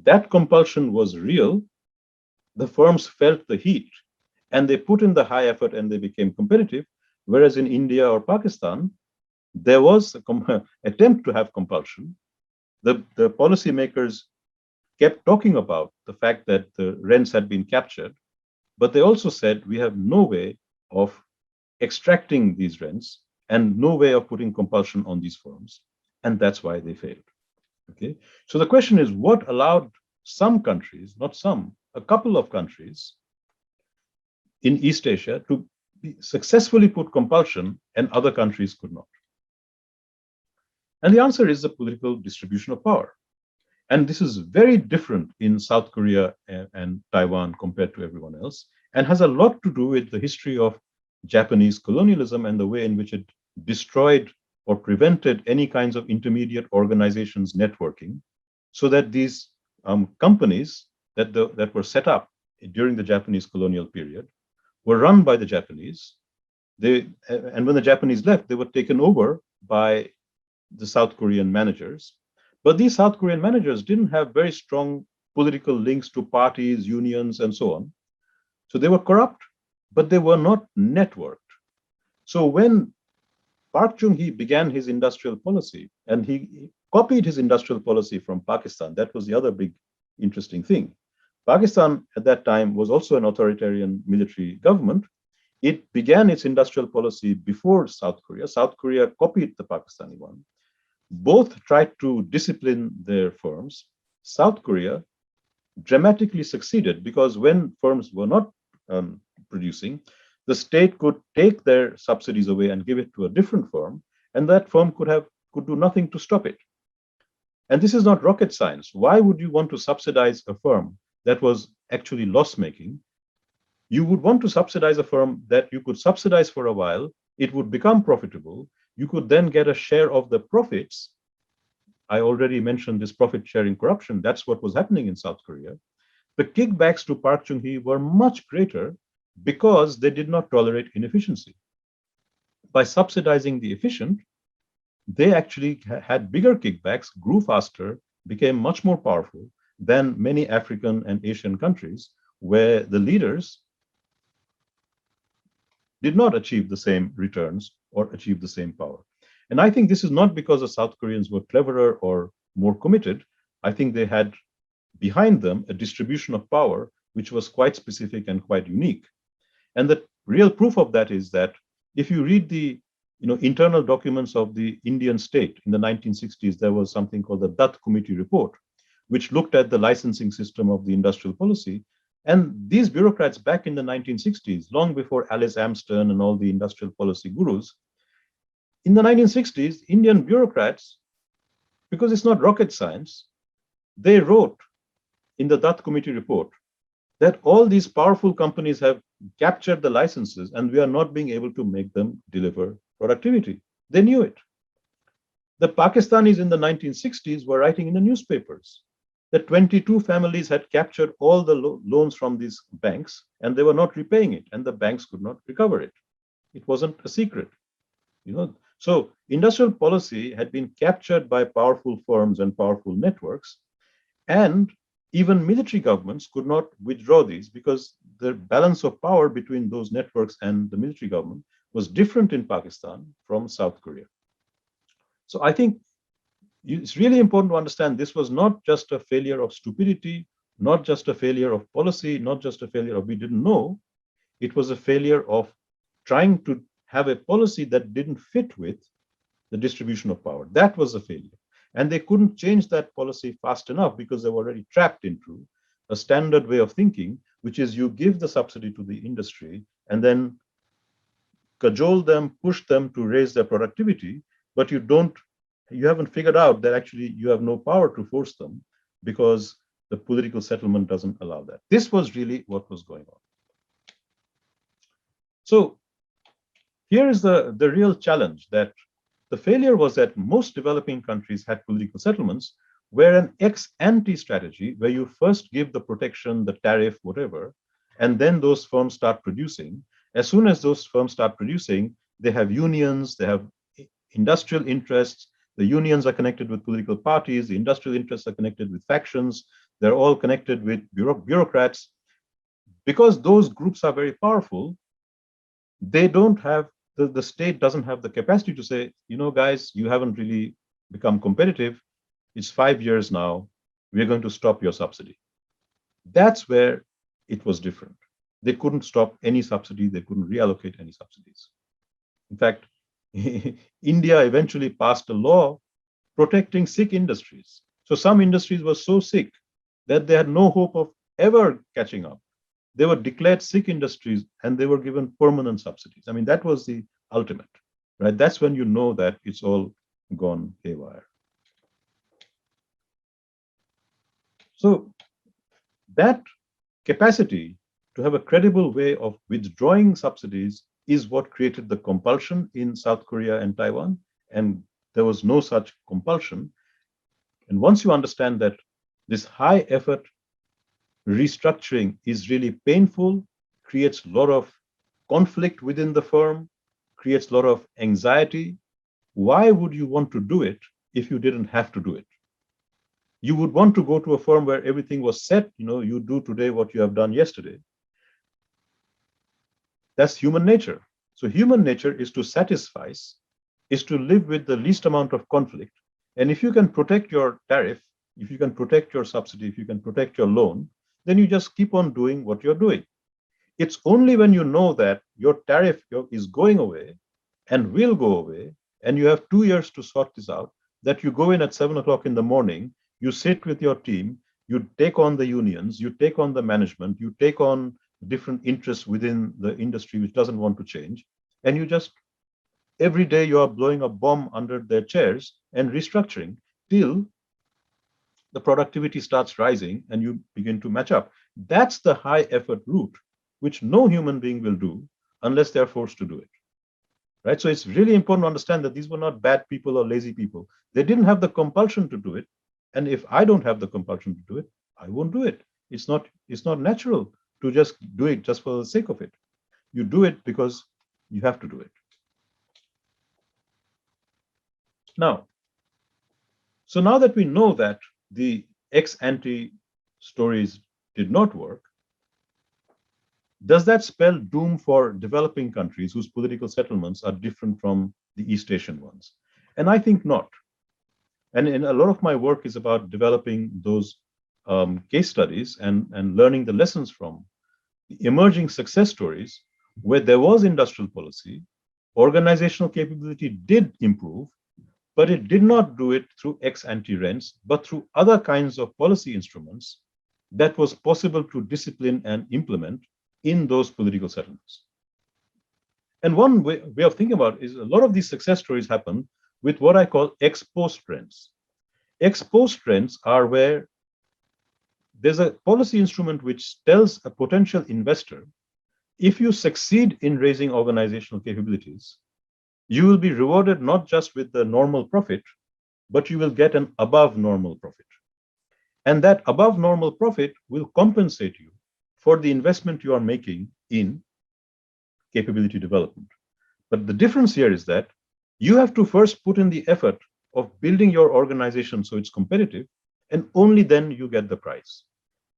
that compulsion was real. The firms felt the heat and they put in the high effort and they became competitive. Whereas in India or Pakistan, there was an attempt to have compulsion. The policymakers kept talking about the fact that the rents had been captured, but they also said we have no way of extracting these rents and no way of putting compulsion on these firms. And that's why they failed. Okay. So the question is, what allowed some countries, not some, a couple of countries in East Asia to successfully put compulsion and other countries could not? And the answer is the political distribution of power. And this is very different in South Korea and Taiwan compared to everyone else, and has a lot to do with the history of Japanese colonialism and the way in which it destroyed or prevented any kinds of intermediate organizations networking, so that these companies that were set up during the Japanese colonial period were run by the Japanese. And when the Japanese left, they were taken over by the South Korean managers. But these South Korean managers didn't have very strong political links to parties, unions, and so on. So they were corrupt, but they were not networked. So when Park Chung-hee began his industrial policy, and he copied his industrial policy from Pakistan, that was the other big interesting thing. Pakistan at that time was also an authoritarian military government. It began its industrial policy before South Korea. South Korea copied the Pakistani one. Both tried to discipline their firms. South Korea dramatically succeeded because when firms were not producing, the state could take their subsidies away and give it to a different firm, and that firm could do nothing to stop it. And this is not rocket science. Why would you want to subsidize a firm that was actually loss-making? You would want to subsidize a firm that you could subsidize for a while, it would become profitable, you could then get a share of the profits. I already mentioned this profit-sharing corruption. That's what was happening in South Korea. The kickbacks to Park Chung-hee were much greater because they did not tolerate inefficiency. By subsidizing the efficient, they actually had bigger kickbacks, grew faster, became much more powerful than many African and Asian countries where the leaders did not achieve the same returns or achieve the same power. And I think this is not because the South Koreans were cleverer or more committed. I think they had behind them a distribution of power which was quite specific and quite unique. And the real proof of that is that if you read the internal documents of the Indian state in the 1960s, there was something called the Dutt Committee report, which looked at the licensing system of the industrial policy. And these bureaucrats back in the 1960s, long before Alice Amston and all the industrial policy gurus, in the 1960s, Indian bureaucrats, because it's not rocket science, they wrote in the Dutt Committee report that all these powerful companies have captured the licenses and we are not being able to make them deliver productivity. They knew it. The Pakistanis in the 1960s were writing in the newspapers that 22 families had captured all the loans from these banks and they were not repaying it and the banks could not recover it. It wasn't a secret. So industrial policy had been captured by powerful firms and powerful networks, and even military governments could not withdraw these because the balance of power between those networks and the military government was different in Pakistan from South Korea. So I think it's really important to understand this was not just a failure of stupidity, not just a failure of policy, not just a failure of we didn't know. It was a failure of trying to have a policy that didn't fit with the distribution of power. That was a failure. And they couldn't change that policy fast enough because they were already trapped into a standard way of thinking, which is you give the subsidy to the industry and then cajole them, push them to raise their productivity, but you haven't figured out that actually you have no power to force them because the political settlement doesn't allow that. This was really what was going on. So here is the real challenge, that the failure was that most developing countries had political settlements where an ex-ante strategy, where you first give the protection, the tariff, whatever, and then those firms start producing. As soon as those firms start producing, they have unions, they have industrial interests, The unions are connected with political parties, the industrial interests are connected with factions, they're all connected with bureaucrats. Because those groups are very powerful, they don't have, the state doesn't have the capacity to say, guys, you haven't really become competitive. It's 5 years now. We're going to stop your subsidy. That's where it was different. They couldn't stop any subsidy. They couldn't reallocate any subsidies. In fact, India eventually passed a law protecting sick industries. So some industries were so sick that they had no hope of ever catching up. They were declared sick industries and they were given permanent subsidies. I mean, that was the ultimate, right? That's when you know that it's all gone haywire. So that capacity to have a credible way of withdrawing subsidies is what created the compulsion in South Korea and Taiwan. And there was no such compulsion. And once you understand that this high effort restructuring is really painful, creates a lot of conflict within the firm, creates a lot of anxiety, why would you want to do it if you didn't have to do it? You would want to go to a firm where everything was set, you do today what you have done yesterday. That's human nature. So human nature is to satisfy, is to live with the least amount of conflict. And if you can protect your tariff, if you can protect your subsidy, if you can protect your loan, then you just keep on doing what you're doing. It's only when you know that your tariff is going away and will go away, and you have 2 years to sort this out, that you go in at 7 o'clock in the morning, you sit with your team, you take on the unions, you take on the management, you take on different interests within the industry which doesn't want to change, and you just, every day you are blowing a bomb under their chairs and restructuring till the productivity starts rising and you begin to match up. That's the high effort route, which no human being will do unless they're forced to do it. Right? So it's really important to understand that these were not bad people or lazy people. They didn't have the compulsion to do it. And if I don't have the compulsion to do it, I won't do it. It's not natural to just do it just for the sake of it. You do it because you have to do it. Now, so now that we know that the ex-ante stories did not work, does that spell doom for developing countries whose political settlements are different from the East Asian ones? And I think not. And a lot of my work is about developing those case studies and learning the lessons from the emerging success stories where there was industrial policy, organizational capability did improve, but it did not do it through ex-ante rents, but through other kinds of policy instruments that was possible to discipline and implement in those political settlements. And one way of thinking about it is a lot of these success stories happen with what I call ex-post rents. Ex-post rents are where there's a policy instrument which tells a potential investor, if you succeed in raising organizational capabilities, you will be rewarded not just with the normal profit, but you will get an above normal profit. And that above normal profit will compensate you for the investment you are making in capability development. But the difference here is that you have to first put in the effort of building your organization so it's competitive, and only then you get the prize.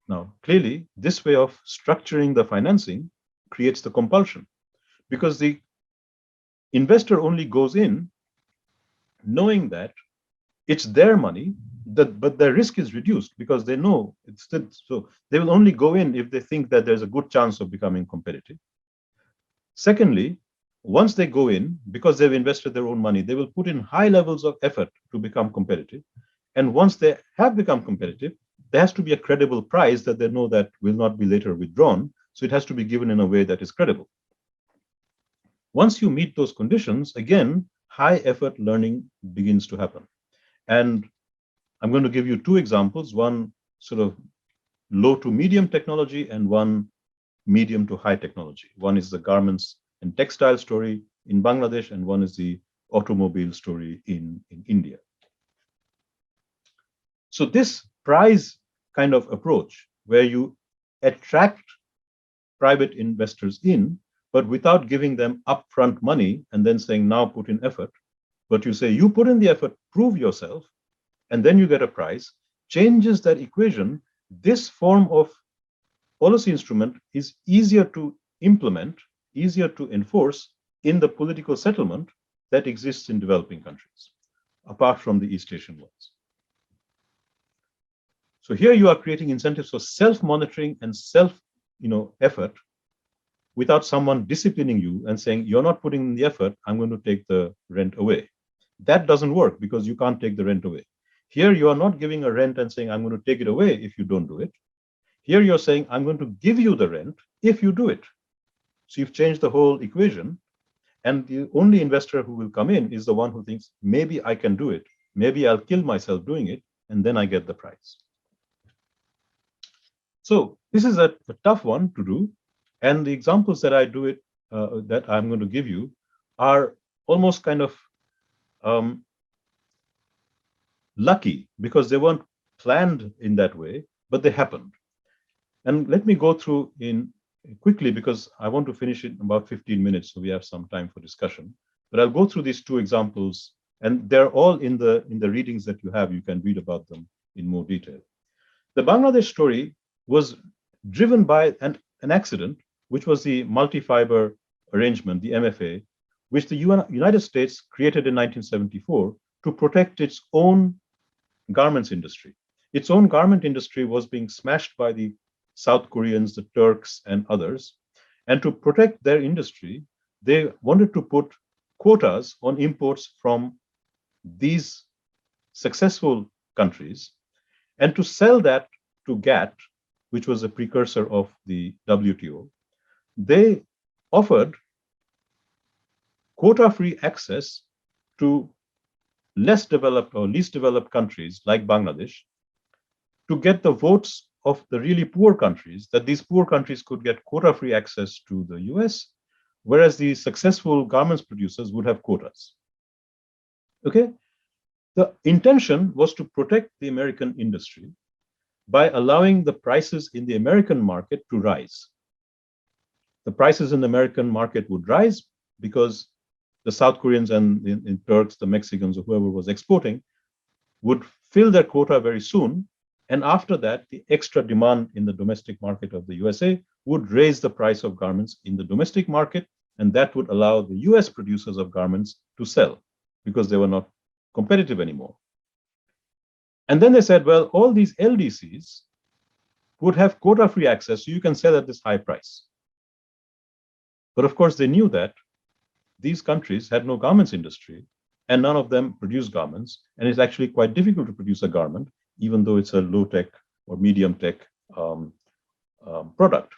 Now, clearly, this way of structuring the financing creates the compulsion, because the investor only goes in knowing that it's their money, but their risk is reduced because they know it's still, so they will only go in if they think that there's a good chance of becoming competitive. Secondly, once they go in, because they've invested their own money, they will put in high levels of effort to become competitive. And once they have become competitive, there has to be a credible prize that they know that will not be later withdrawn. So it has to be given in a way that is credible. Once you meet those conditions, again, high effort learning begins to happen. And I'm going to give you two examples, one sort of low to medium technology and one medium to high technology. One is the garments and textile story in Bangladesh, and one is the automobile story in India. So this prize kind of approach, where you attract private investors in, but without giving them upfront money and then saying, now put in effort, but you say you put in the effort, prove yourself, and then you get a prize, changes that equation. This form of policy instrument is easier to implement, easier to enforce in the political settlement that exists in developing countries, apart from the East Asian ones. So here you are creating incentives for self-monitoring and self-effort without someone disciplining you and saying, you're not putting in the effort, I'm going to take the rent away. That doesn't work because you can't take the rent away. Here you are not giving a rent and saying, I'm going to take it away if you don't do it. Here you're saying, I'm going to give you the rent if you do it. So you've changed the whole equation. And the only investor who will come in is the one who thinks, maybe I can do it. Maybe I'll kill myself doing it, and then I get the prize. So this is a tough one to do. And the examples that I do it, that I'm going to give you, are almost kind of lucky because they weren't planned in that way, but they happened. And let me go through in quickly because I want to finish it in about 15 minutes, so we have some time for discussion. But I'll go through these two examples, and they're all in the readings that you have. You can read about them in more detail. The Bangladesh story was driven by an accident, which was the multi-fiber arrangement, the MFA, which the United States created in 1974 to protect its own garments industry. Its own garment industry was being smashed by the South Koreans, the Turks, and others. And to protect their industry, they wanted to put quotas on imports from these successful countries and to sell that to GATT, which was a precursor of the WTO. They offered quota-free access to less developed or least developed countries like Bangladesh to get the votes of the really poor countries, that these poor countries could get quota-free access to the US, whereas the successful garments producers would have quotas. Okay? The intention was to protect the American industry by allowing the prices in the American market to rise. The prices in the American market would rise because the South Koreans and the Turks, the Mexicans, or whoever was exporting would fill their quota very soon. And after that, the extra demand in the domestic market of the USA would raise the price of garments in the domestic market, and that would allow the US producers of garments to sell because they were not competitive anymore. And then they said, well, all these LDCs would have quota-free access, so you can sell at this high price. But of course, they knew that these countries had no garments industry, and none of them produce garments. And it's actually quite difficult to produce a garment, even though it's a low-tech or medium-tech product.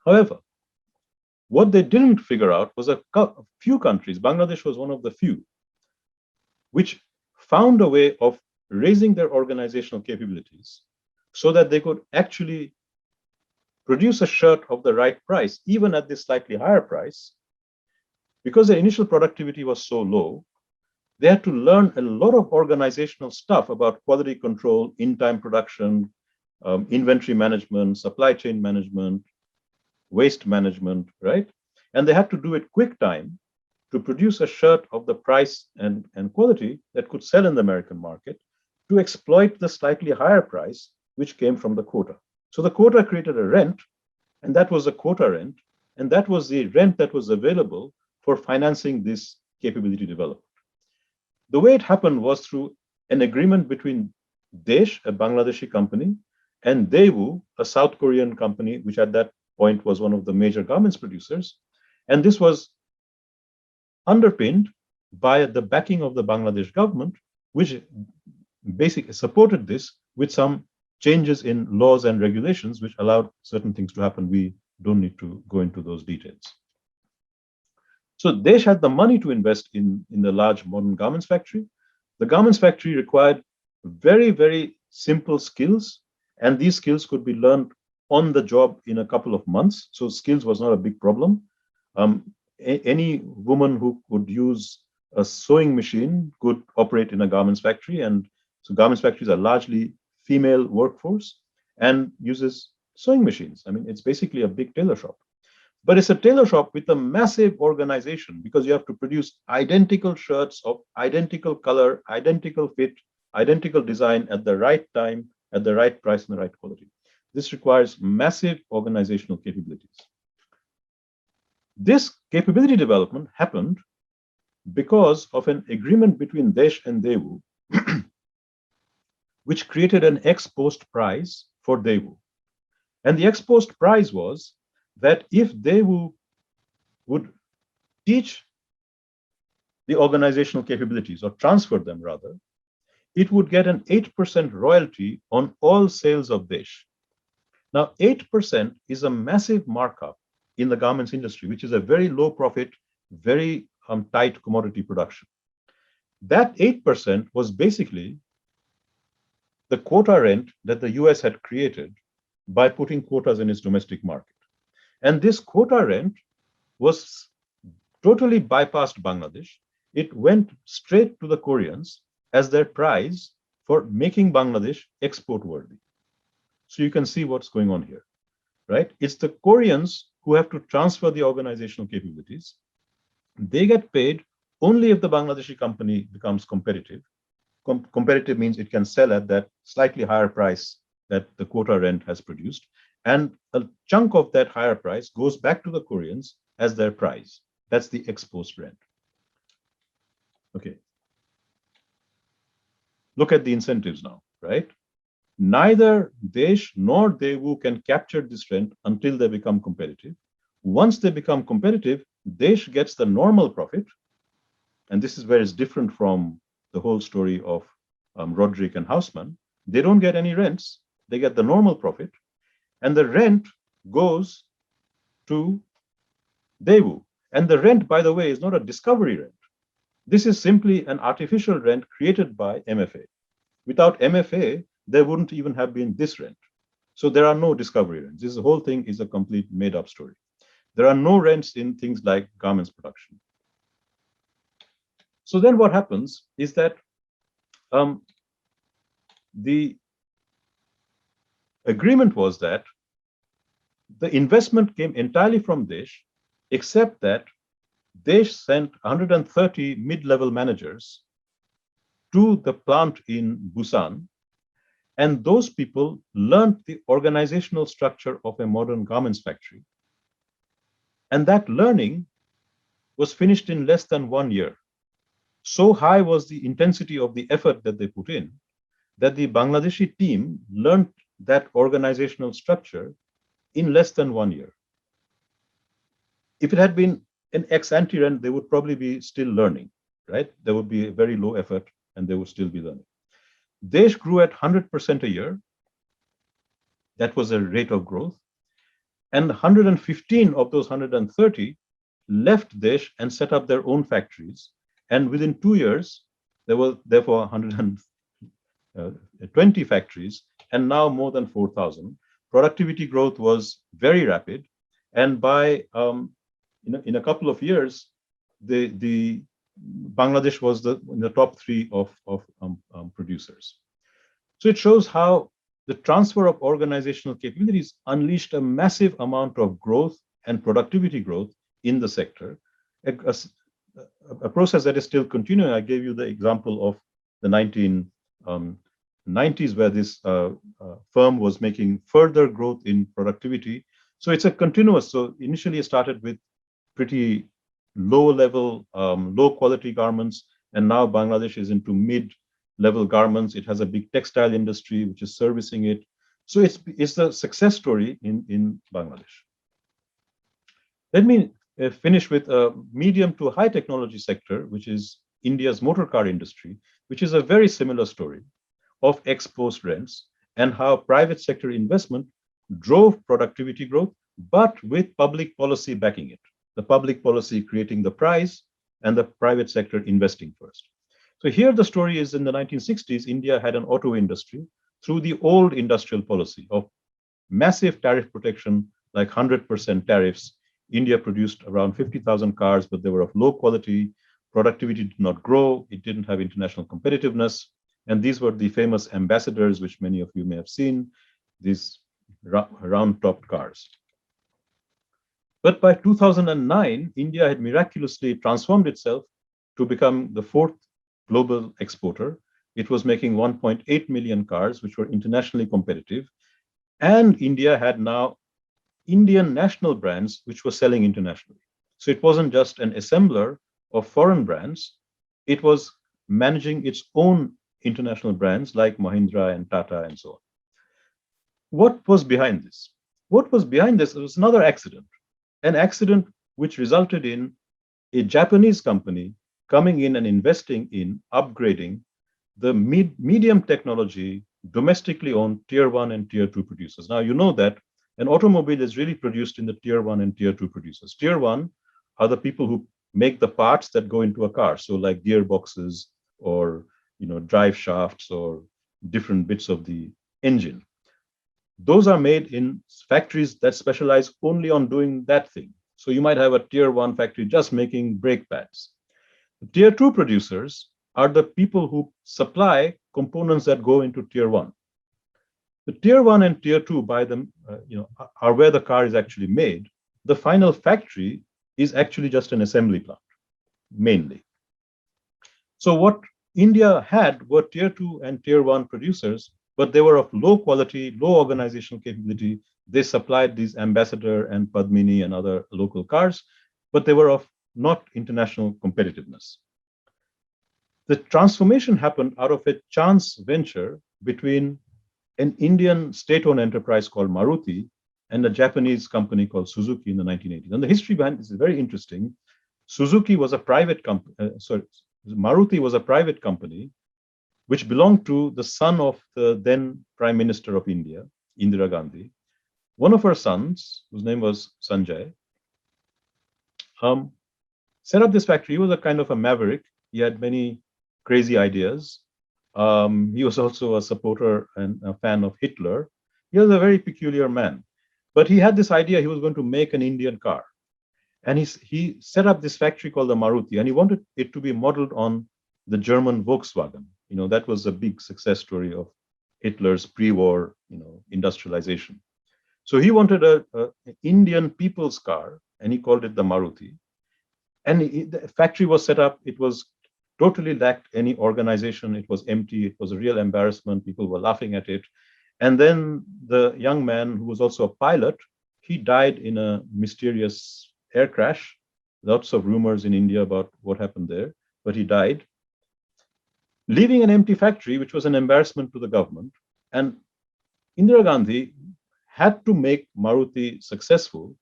However, what they didn't figure out was a few countries, Bangladesh was one of the few, which found a way of raising their organizational capabilities so that they could actually produce a shirt of the right price, even at this slightly higher price. Because their initial productivity was so low, they had to learn a lot of organizational stuff about quality control, in-time production, inventory management, supply chain management, waste management, right? And they had to do it quick time to produce a shirt of the price and quality that could sell in the American market to exploit the slightly higher price, which came from the quota. So the quota created a rent, and that was a quota rent, and that was the rent that was available for financing this capability development. The way it happened was through an agreement between Desh, a Bangladeshi company, and Daewoo, a South Korean company, which at that point was one of the major garments producers. And this was underpinned by the backing of the Bangladesh government, which basically supported this with some changes in laws and regulations, which allowed certain things to happen. We don't need to go into those details. So Desh had the money to invest in the large modern garments factory. The garments factory required very, very simple skills, and these skills could be learned on the job in a couple of months. So skills was not a big problem. Any woman who could use a sewing machine could operate in a garments factory. And so garments factories are largely female workforce and uses sewing machines. I mean, it's basically a big tailor shop. But it's a tailor shop with a massive organization because you have to produce identical shirts of identical color, identical fit, identical design at the right time, at the right price, and the right quality. This requires massive organizational capabilities. This capability development happened because of an agreement between Desh and Daewoo, which created an ex-post prize for Daewoo. And the ex-post prize was that if Daewoo would teach the organizational capabilities, or transfer them rather, it would get an 8% royalty on all sales of Desh. Now, 8% is a massive markup in the garments industry, which is a very low profit, very tight commodity production. That 8% was basically the quota rent that the US had created by putting quotas in its domestic market. And this quota rent was totally bypassed Bangladesh. It went straight to the Koreans as their prize for making Bangladesh export worthy. So you can see what's going on here, right? It's the Koreans who have to transfer the organizational capabilities. They get paid only if the Bangladeshi company becomes competitive. Competitive means it can sell at that slightly higher price that the quota rent has produced. And a chunk of that higher price goes back to the Koreans as their prize. That's the ex-post rent. Okay. Look at the incentives now, right? Neither Desh nor Daewoo can capture this rent until they become competitive. Once they become competitive, Desh gets the normal profit. And this is where it's different from the whole story of Roderick and Haussmann. They don't get any rents. They get the normal profit. And the rent goes to Daewoo. And the rent, by the way, is not a discovery rent. This is simply an artificial rent created by MFA. Without MFA, there wouldn't even have been this rent. So there are no discovery rents. This whole thing is a complete made-up story. There are no rents in things like garments production. So then what happens is that the agreement was that the investment came entirely from Desh, except that Desh sent 130 mid-level managers to the plant in Busan, and those people learned the organizational structure of a modern garments factory. And that learning was finished in less than 1 year. So high was the intensity of the effort that they put in that the Bangladeshi team learned that organizational structure in less than 1 year. If it had been an ex-ante rent, they would probably be still learning, right? There would be a very low effort and they would still be learning. Desh grew at 100% a year. That was a rate of growth. And 115 of those 130 left Desh and set up their own factories. And within 2 years, there were therefore 120 factories, and now more than 4,000. Productivity growth was very rapid. And by in a couple of years, the Bangladesh was in the top 3 of producers. So it shows how the transfer of organizational capabilities unleashed a massive amount of growth and productivity growth in the sector, a process that is still continuing. I gave you the example of the 1990s, where this firm was making further growth in productivity. So it's a continuous. So initially it started with pretty low-level, low-quality garments, and now Bangladesh is into mid-level garments. It has a big textile industry which is servicing it. So it's a success story in Bangladesh. Let me finish with a medium to high technology sector, which is India's motor car industry, which is a very similar story of ex-post rents and how private sector investment drove productivity growth, but with public policy backing it. The public policy creating the price and the private sector investing first. So here the story is in the 1960s, India had an auto industry through the old industrial policy of massive tariff protection, like 100% tariffs. India produced around 50,000 cars, but they were of low quality. Productivity did not grow. It didn't have international competitiveness. And these were the famous ambassadors, which many of you may have seen, these round-topped cars. But by 2009, India had miraculously transformed itself to become the fourth global exporter. It was making 1.8 million cars, which were internationally competitive. And India had now Indian national brands, which were selling internationally. So it wasn't just an assembler of foreign brands, it was managing its own international brands like Mahindra and Tata and so on. What was behind this? What was behind this was another accident, an accident which resulted in a Japanese company coming in and investing in upgrading the medium technology domestically owned tier one and tier two producers. Now, you know that an automobile is really produced in the tier one and tier two producers. Tier one are the people who make the parts that go into a car. So like gearboxes or drive shafts or different bits of the engine. Those are made in factories that specialize only on doing that thing. So you might have a tier one factory just making brake pads. Tier two producers are the people who supply components that go into tier one. The tier one and tier two by them, are where the car is actually made. The final factory is actually just an assembly plant, mainly. So what India had were tier two and tier one producers, but they were of low quality, low organizational capability. They supplied these Ambassador and Padmini and other local cars, but they were of not international competitiveness. The transformation happened out of a chance venture between an Indian state-owned enterprise called Maruti and a Japanese company called Suzuki in the 1980s. And the history behind this is very interesting. Suzuki was a private company, Maruti was a private company which belonged to the son of the then Prime Minister of India, Indira Gandhi. One of her sons, whose name was Sanjay, set up this factory. He was a kind of a maverick. He had many crazy ideas. He was also a supporter and a fan of Hitler. He was a very peculiar man. But he had this idea he was going to make an Indian car. And he set up this factory called the Maruti, and he wanted it to be modeled on the German Volkswagen. That was a big success story of Hitler's pre-war, industrialization. So he wanted an Indian people's car, and he called it the Maruti. And the factory was set up. It was totally lacked any organization. It was empty. It was a real embarrassment. People were laughing at it. And then the young man, who was also a pilot, he died in a mysterious air crash. Lots of rumors in India about what happened there, but he died, leaving an empty factory, which was an embarrassment to the government. And Indira Gandhi had to make Maruti successful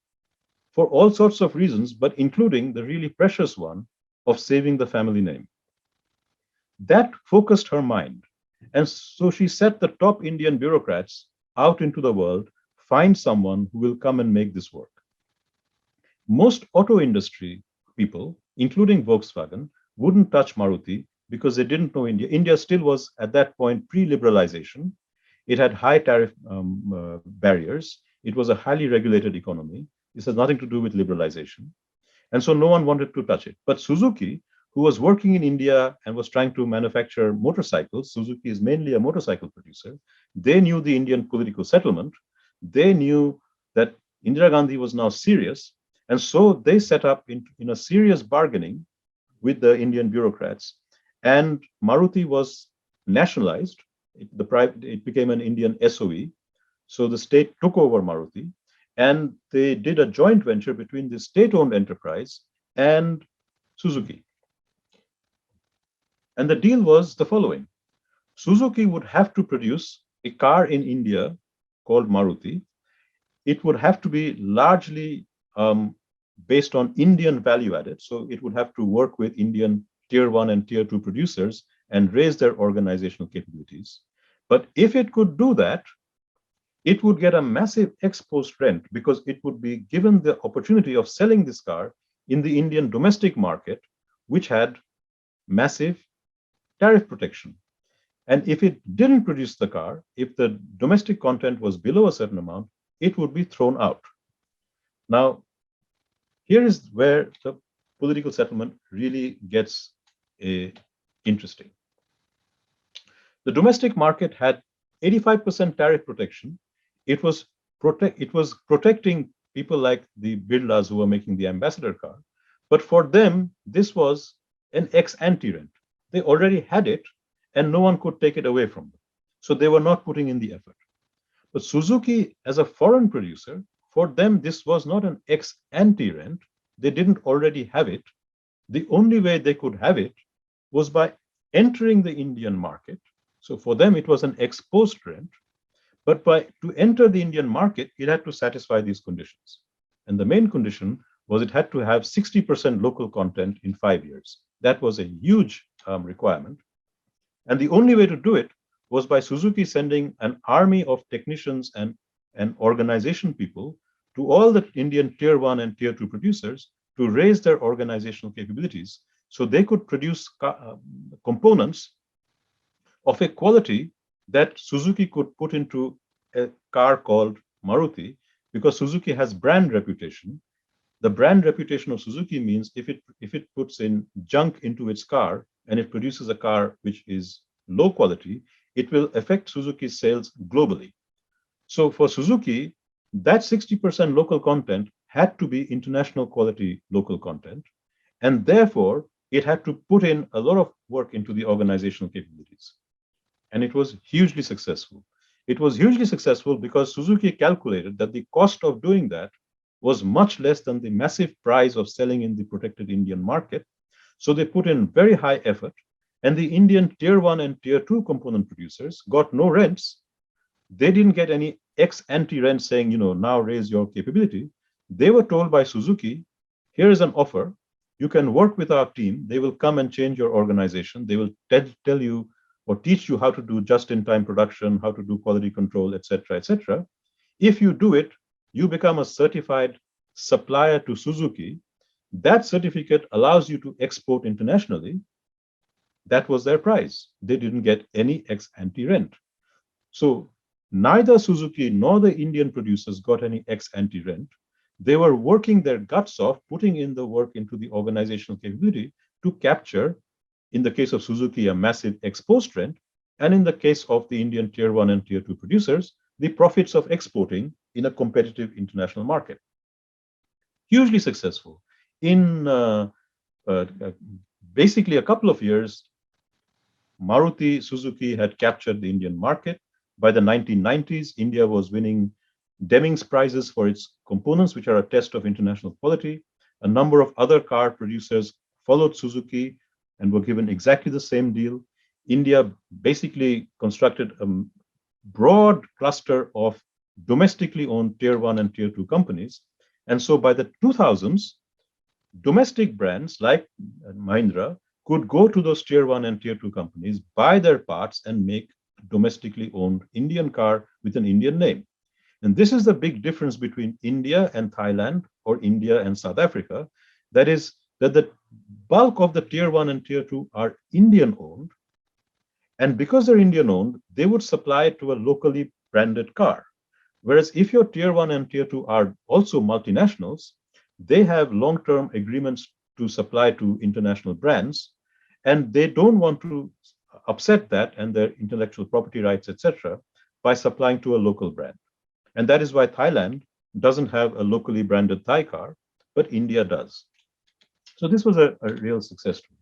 for all sorts of reasons, but including the really precious one of saving the family name. That focused her mind. And so she set the top Indian bureaucrats out into the world, find someone who will come and make this work. Most auto industry people, including Volkswagen, wouldn't touch Maruti because they didn't know India. India still was, at that point, pre-liberalization. It had high tariff barriers. It was a highly regulated economy. This has nothing to do with liberalization. And so no one wanted to touch it. But Suzuki, who was working in India and was trying to manufacture motorcycles, Suzuki is mainly a motorcycle producer, they knew the Indian political settlement. They knew that Indira Gandhi was now serious. And so they set up in a serious bargaining with the Indian bureaucrats. And Maruti was nationalized. It became an Indian SOE. So the state took over Maruti. And they did a joint venture between the state-owned enterprise and Suzuki. And the deal was the following. Suzuki would have to produce a car in India called Maruti. It would have to be largely based on Indian value added. So it would have to work with Indian tier one and tier two producers and raise their organizational capabilities. But if it could do that, it would get a massive ex-post rent because it would be given the opportunity of selling this car in the Indian domestic market, which had massive tariff protection. And if it didn't produce the car, if the domestic content was below a certain amount, it would be thrown out. Now, here is where the political settlement really gets interesting. The domestic market had 85% tariff protection. It was protecting people like the Birlas who were making the ambassador car. But for them, this was an ex-ante rent. They already had it, and no one could take it away from them. So they were not putting in the effort. But Suzuki, as a foreign producer, for them, this was not an ex-ante rent. They didn't already have it. The only way they could have it was by entering the Indian market. So for them, it was an ex-post rent. But to enter the Indian market, it had to satisfy these conditions. And the main condition was it had to have 60% local content in 5 years. That was a huge requirement. And the only way to do it was by Suzuki sending an army of technicians and organization people to all the Indian tier 1 and tier 2 producers to raise their organizational capabilities so they could produce components of a quality that Suzuki could put into a car called Maruti, because Suzuki has brand reputation. The brand reputation of Suzuki means if it puts in junk into its car and it produces a car which is low quality, it will affect Suzuki's sales globally. So for Suzuki, that 60% local content had to be international quality local content, and therefore it had to put in a lot of work into the organizational capabilities. And it was hugely successful. It was hugely successful because Suzuki calculated that the cost of doing that was much less than the massive price of selling in the protected Indian market. So they put in very high effort, and the Indian tier 1 and tier 2 component producers got no rents. They didn't get any ex-ante rent saying, now raise your capability. They were told by Suzuki, here is an offer. You can work with our team. They will come and change your organization. They will tell you or teach you how to do just-in-time production, how to do quality control, etc., etc. If you do it, you become a certified supplier to Suzuki. That certificate allows you to export internationally. That was their price. They didn't get any ex-ante rent. So neither Suzuki nor the Indian producers got any ex-ante rent. They were working their guts off, putting in the work into the organizational capability to capture, in the case of Suzuki, a massive ex-post rent, and in the case of the Indian tier 1 and tier 2 producers, the profits of exporting in a competitive international market. Hugely successful. In basically a couple of years, Maruti Suzuki had captured the Indian market. By the 1990s, India was winning Deming's prizes for its components, which are a test of international quality. A number of other car producers followed Suzuki and were given exactly the same deal. India basically constructed a broad cluster of domestically owned tier 1 and tier 2 companies. And so by the 2000s, domestic brands like Mahindra could go to those tier 1 and tier 2 companies, buy their parts, and make a domestically owned Indian car with an Indian name. And this is the big difference between India and Thailand, or India and South Africa. That is, that the bulk of the tier 1 and tier 2 are Indian owned. And because they're Indian owned, they would supply it to a locally branded car. Whereas if your tier 1 and tier 2 are also multinationals, they have long-term agreements to supply to international brands, and they don't want to upset that and their intellectual property rights, etc., by supplying to a local brand. And that is why Thailand doesn't have a locally branded Thai car, but India does. So this was a real success story.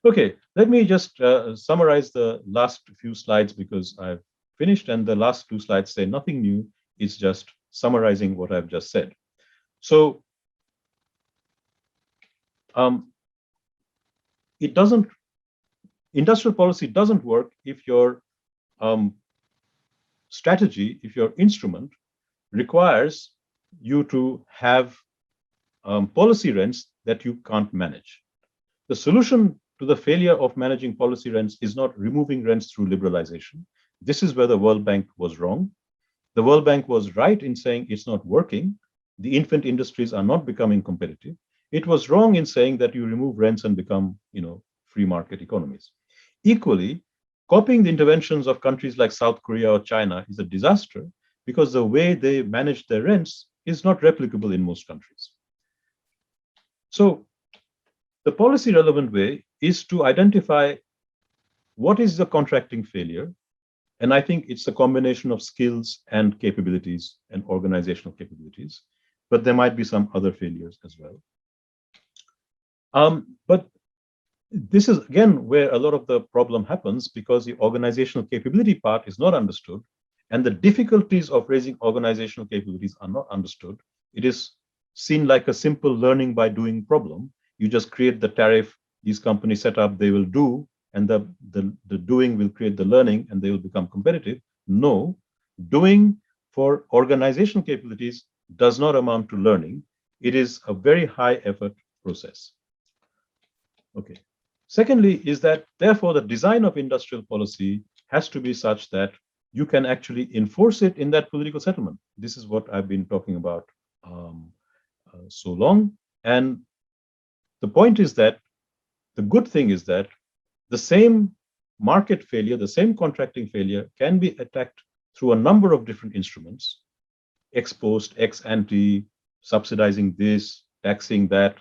Okay, let me just summarize the last few slides because I've finished, and the last two slides say nothing new. It's just summarizing what I've just said. So industrial policy doesn't work if your strategy, if your instrument requires you to have policy rents that you can't manage. The solution to the failure of managing policy rents is not removing rents through liberalization. This is where the World Bank was wrong. The World Bank was right in saying it's not working. The infant industries are not becoming competitive. It was wrong in saying that you remove rents and become, free market economies. Equally, copying the interventions of countries like South Korea or China is a disaster because the way they manage their rents is not replicable in most countries. So the policy relevant way is to identify what is the contracting failure. And I think it's a combination of skills and capabilities and organizational capabilities. but there might be some other failures as well. But this is again where a lot of the problem happens, because the organizational capability part is not understood, and the difficulties of raising organizational capabilities are not understood. It is seen like a simple learning by doing problem. You just create the tariff, these companies set up, they will do, and the doing will create the learning and they will become competitive. No, doing for organizational capabilities does not amount to learning. It is a very high effort process. Okay. Secondly, is that therefore the design of industrial policy has to be such that you can actually enforce it in that political settlement. This is what I've been talking about so long. And the point is that the good thing is that the same market failure, the same contracting failure can be attacked through a number of different instruments: ex post, ex ante, subsidizing this, taxing that.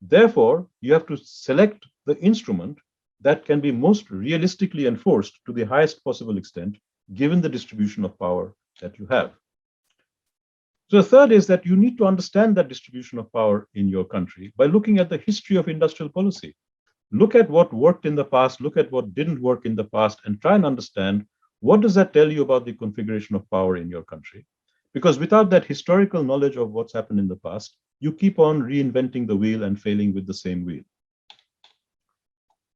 Therefore, you have to select the instrument that can be most realistically enforced to the highest possible extent, given the distribution of power that you have. So the third is that you need to understand that distribution of power in your country by looking at the history of industrial policy. Look at what worked in the past, look at what didn't work in the past, and try and understand what does that tell you about the configuration of power in your country. Because without that historical knowledge of what's happened in the past, you keep on reinventing the wheel and failing with the same wheel.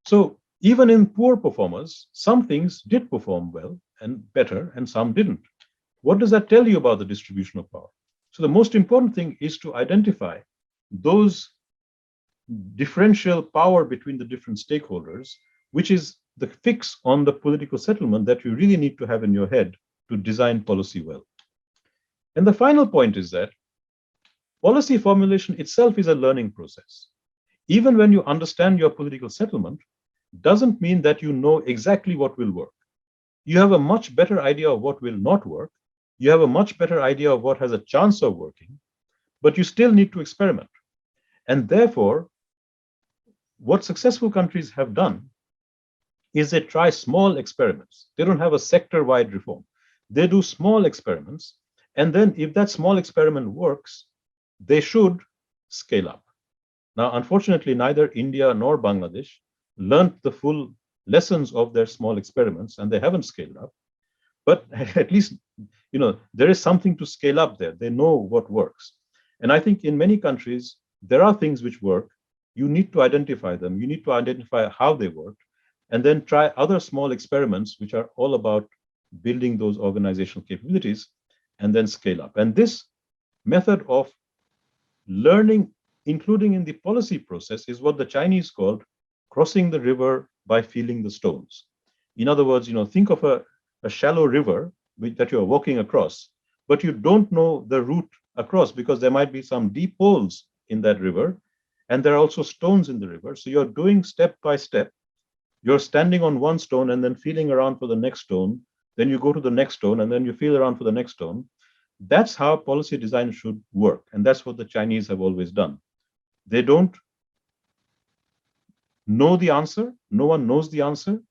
So even in poor performers, some things did perform well and better, and some didn't. What does that tell you about the distribution of power? So the most important thing is to identify those differential power between the different stakeholders, which is the fix on the political settlement that you really need to have in your head to design policy well. And the final point is that policy formulation itself is a learning process. Even when you understand your political settlement, doesn't mean that you know exactly what will work. You have a much better idea of what will not work. You have a much better idea of what has a chance of working, but you still need to experiment. And therefore, what successful countries have done is they try small experiments. They don't have a sector-wide reform. They do small experiments. And then if that small experiment works, they should scale up. Now, unfortunately, neither India nor Bangladesh learned the full lessons of their small experiments, and they haven't scaled up. But at least, there is something to scale up there. They know what works. And I think in many countries, there are things which work. You need to identify them. You need to identify how they work, and then try other small experiments, which are all about building those organizational capabilities, and then scale up. And this method of learning, including in the policy process, is what the Chinese called crossing the river by feeling the stones. In other words, think of a shallow river that you're walking across, but you don't know the route across because there might be some deep holes in that river, and there are also stones in the river. So you're doing step by step. You're standing on one stone and then feeling around for the next stone. Then you go to the next stone and then you feel around for the next stone. That's how policy design should work. And that's what the Chinese have always done. They don't know the answer. No one knows the answer,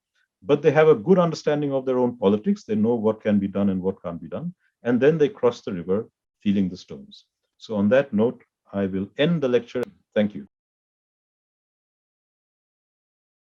but they have a good understanding of their own politics. They know what can be done and what can't be done. And then they cross the river feeling the stones. So on that note, I will end the lecture. Thank you.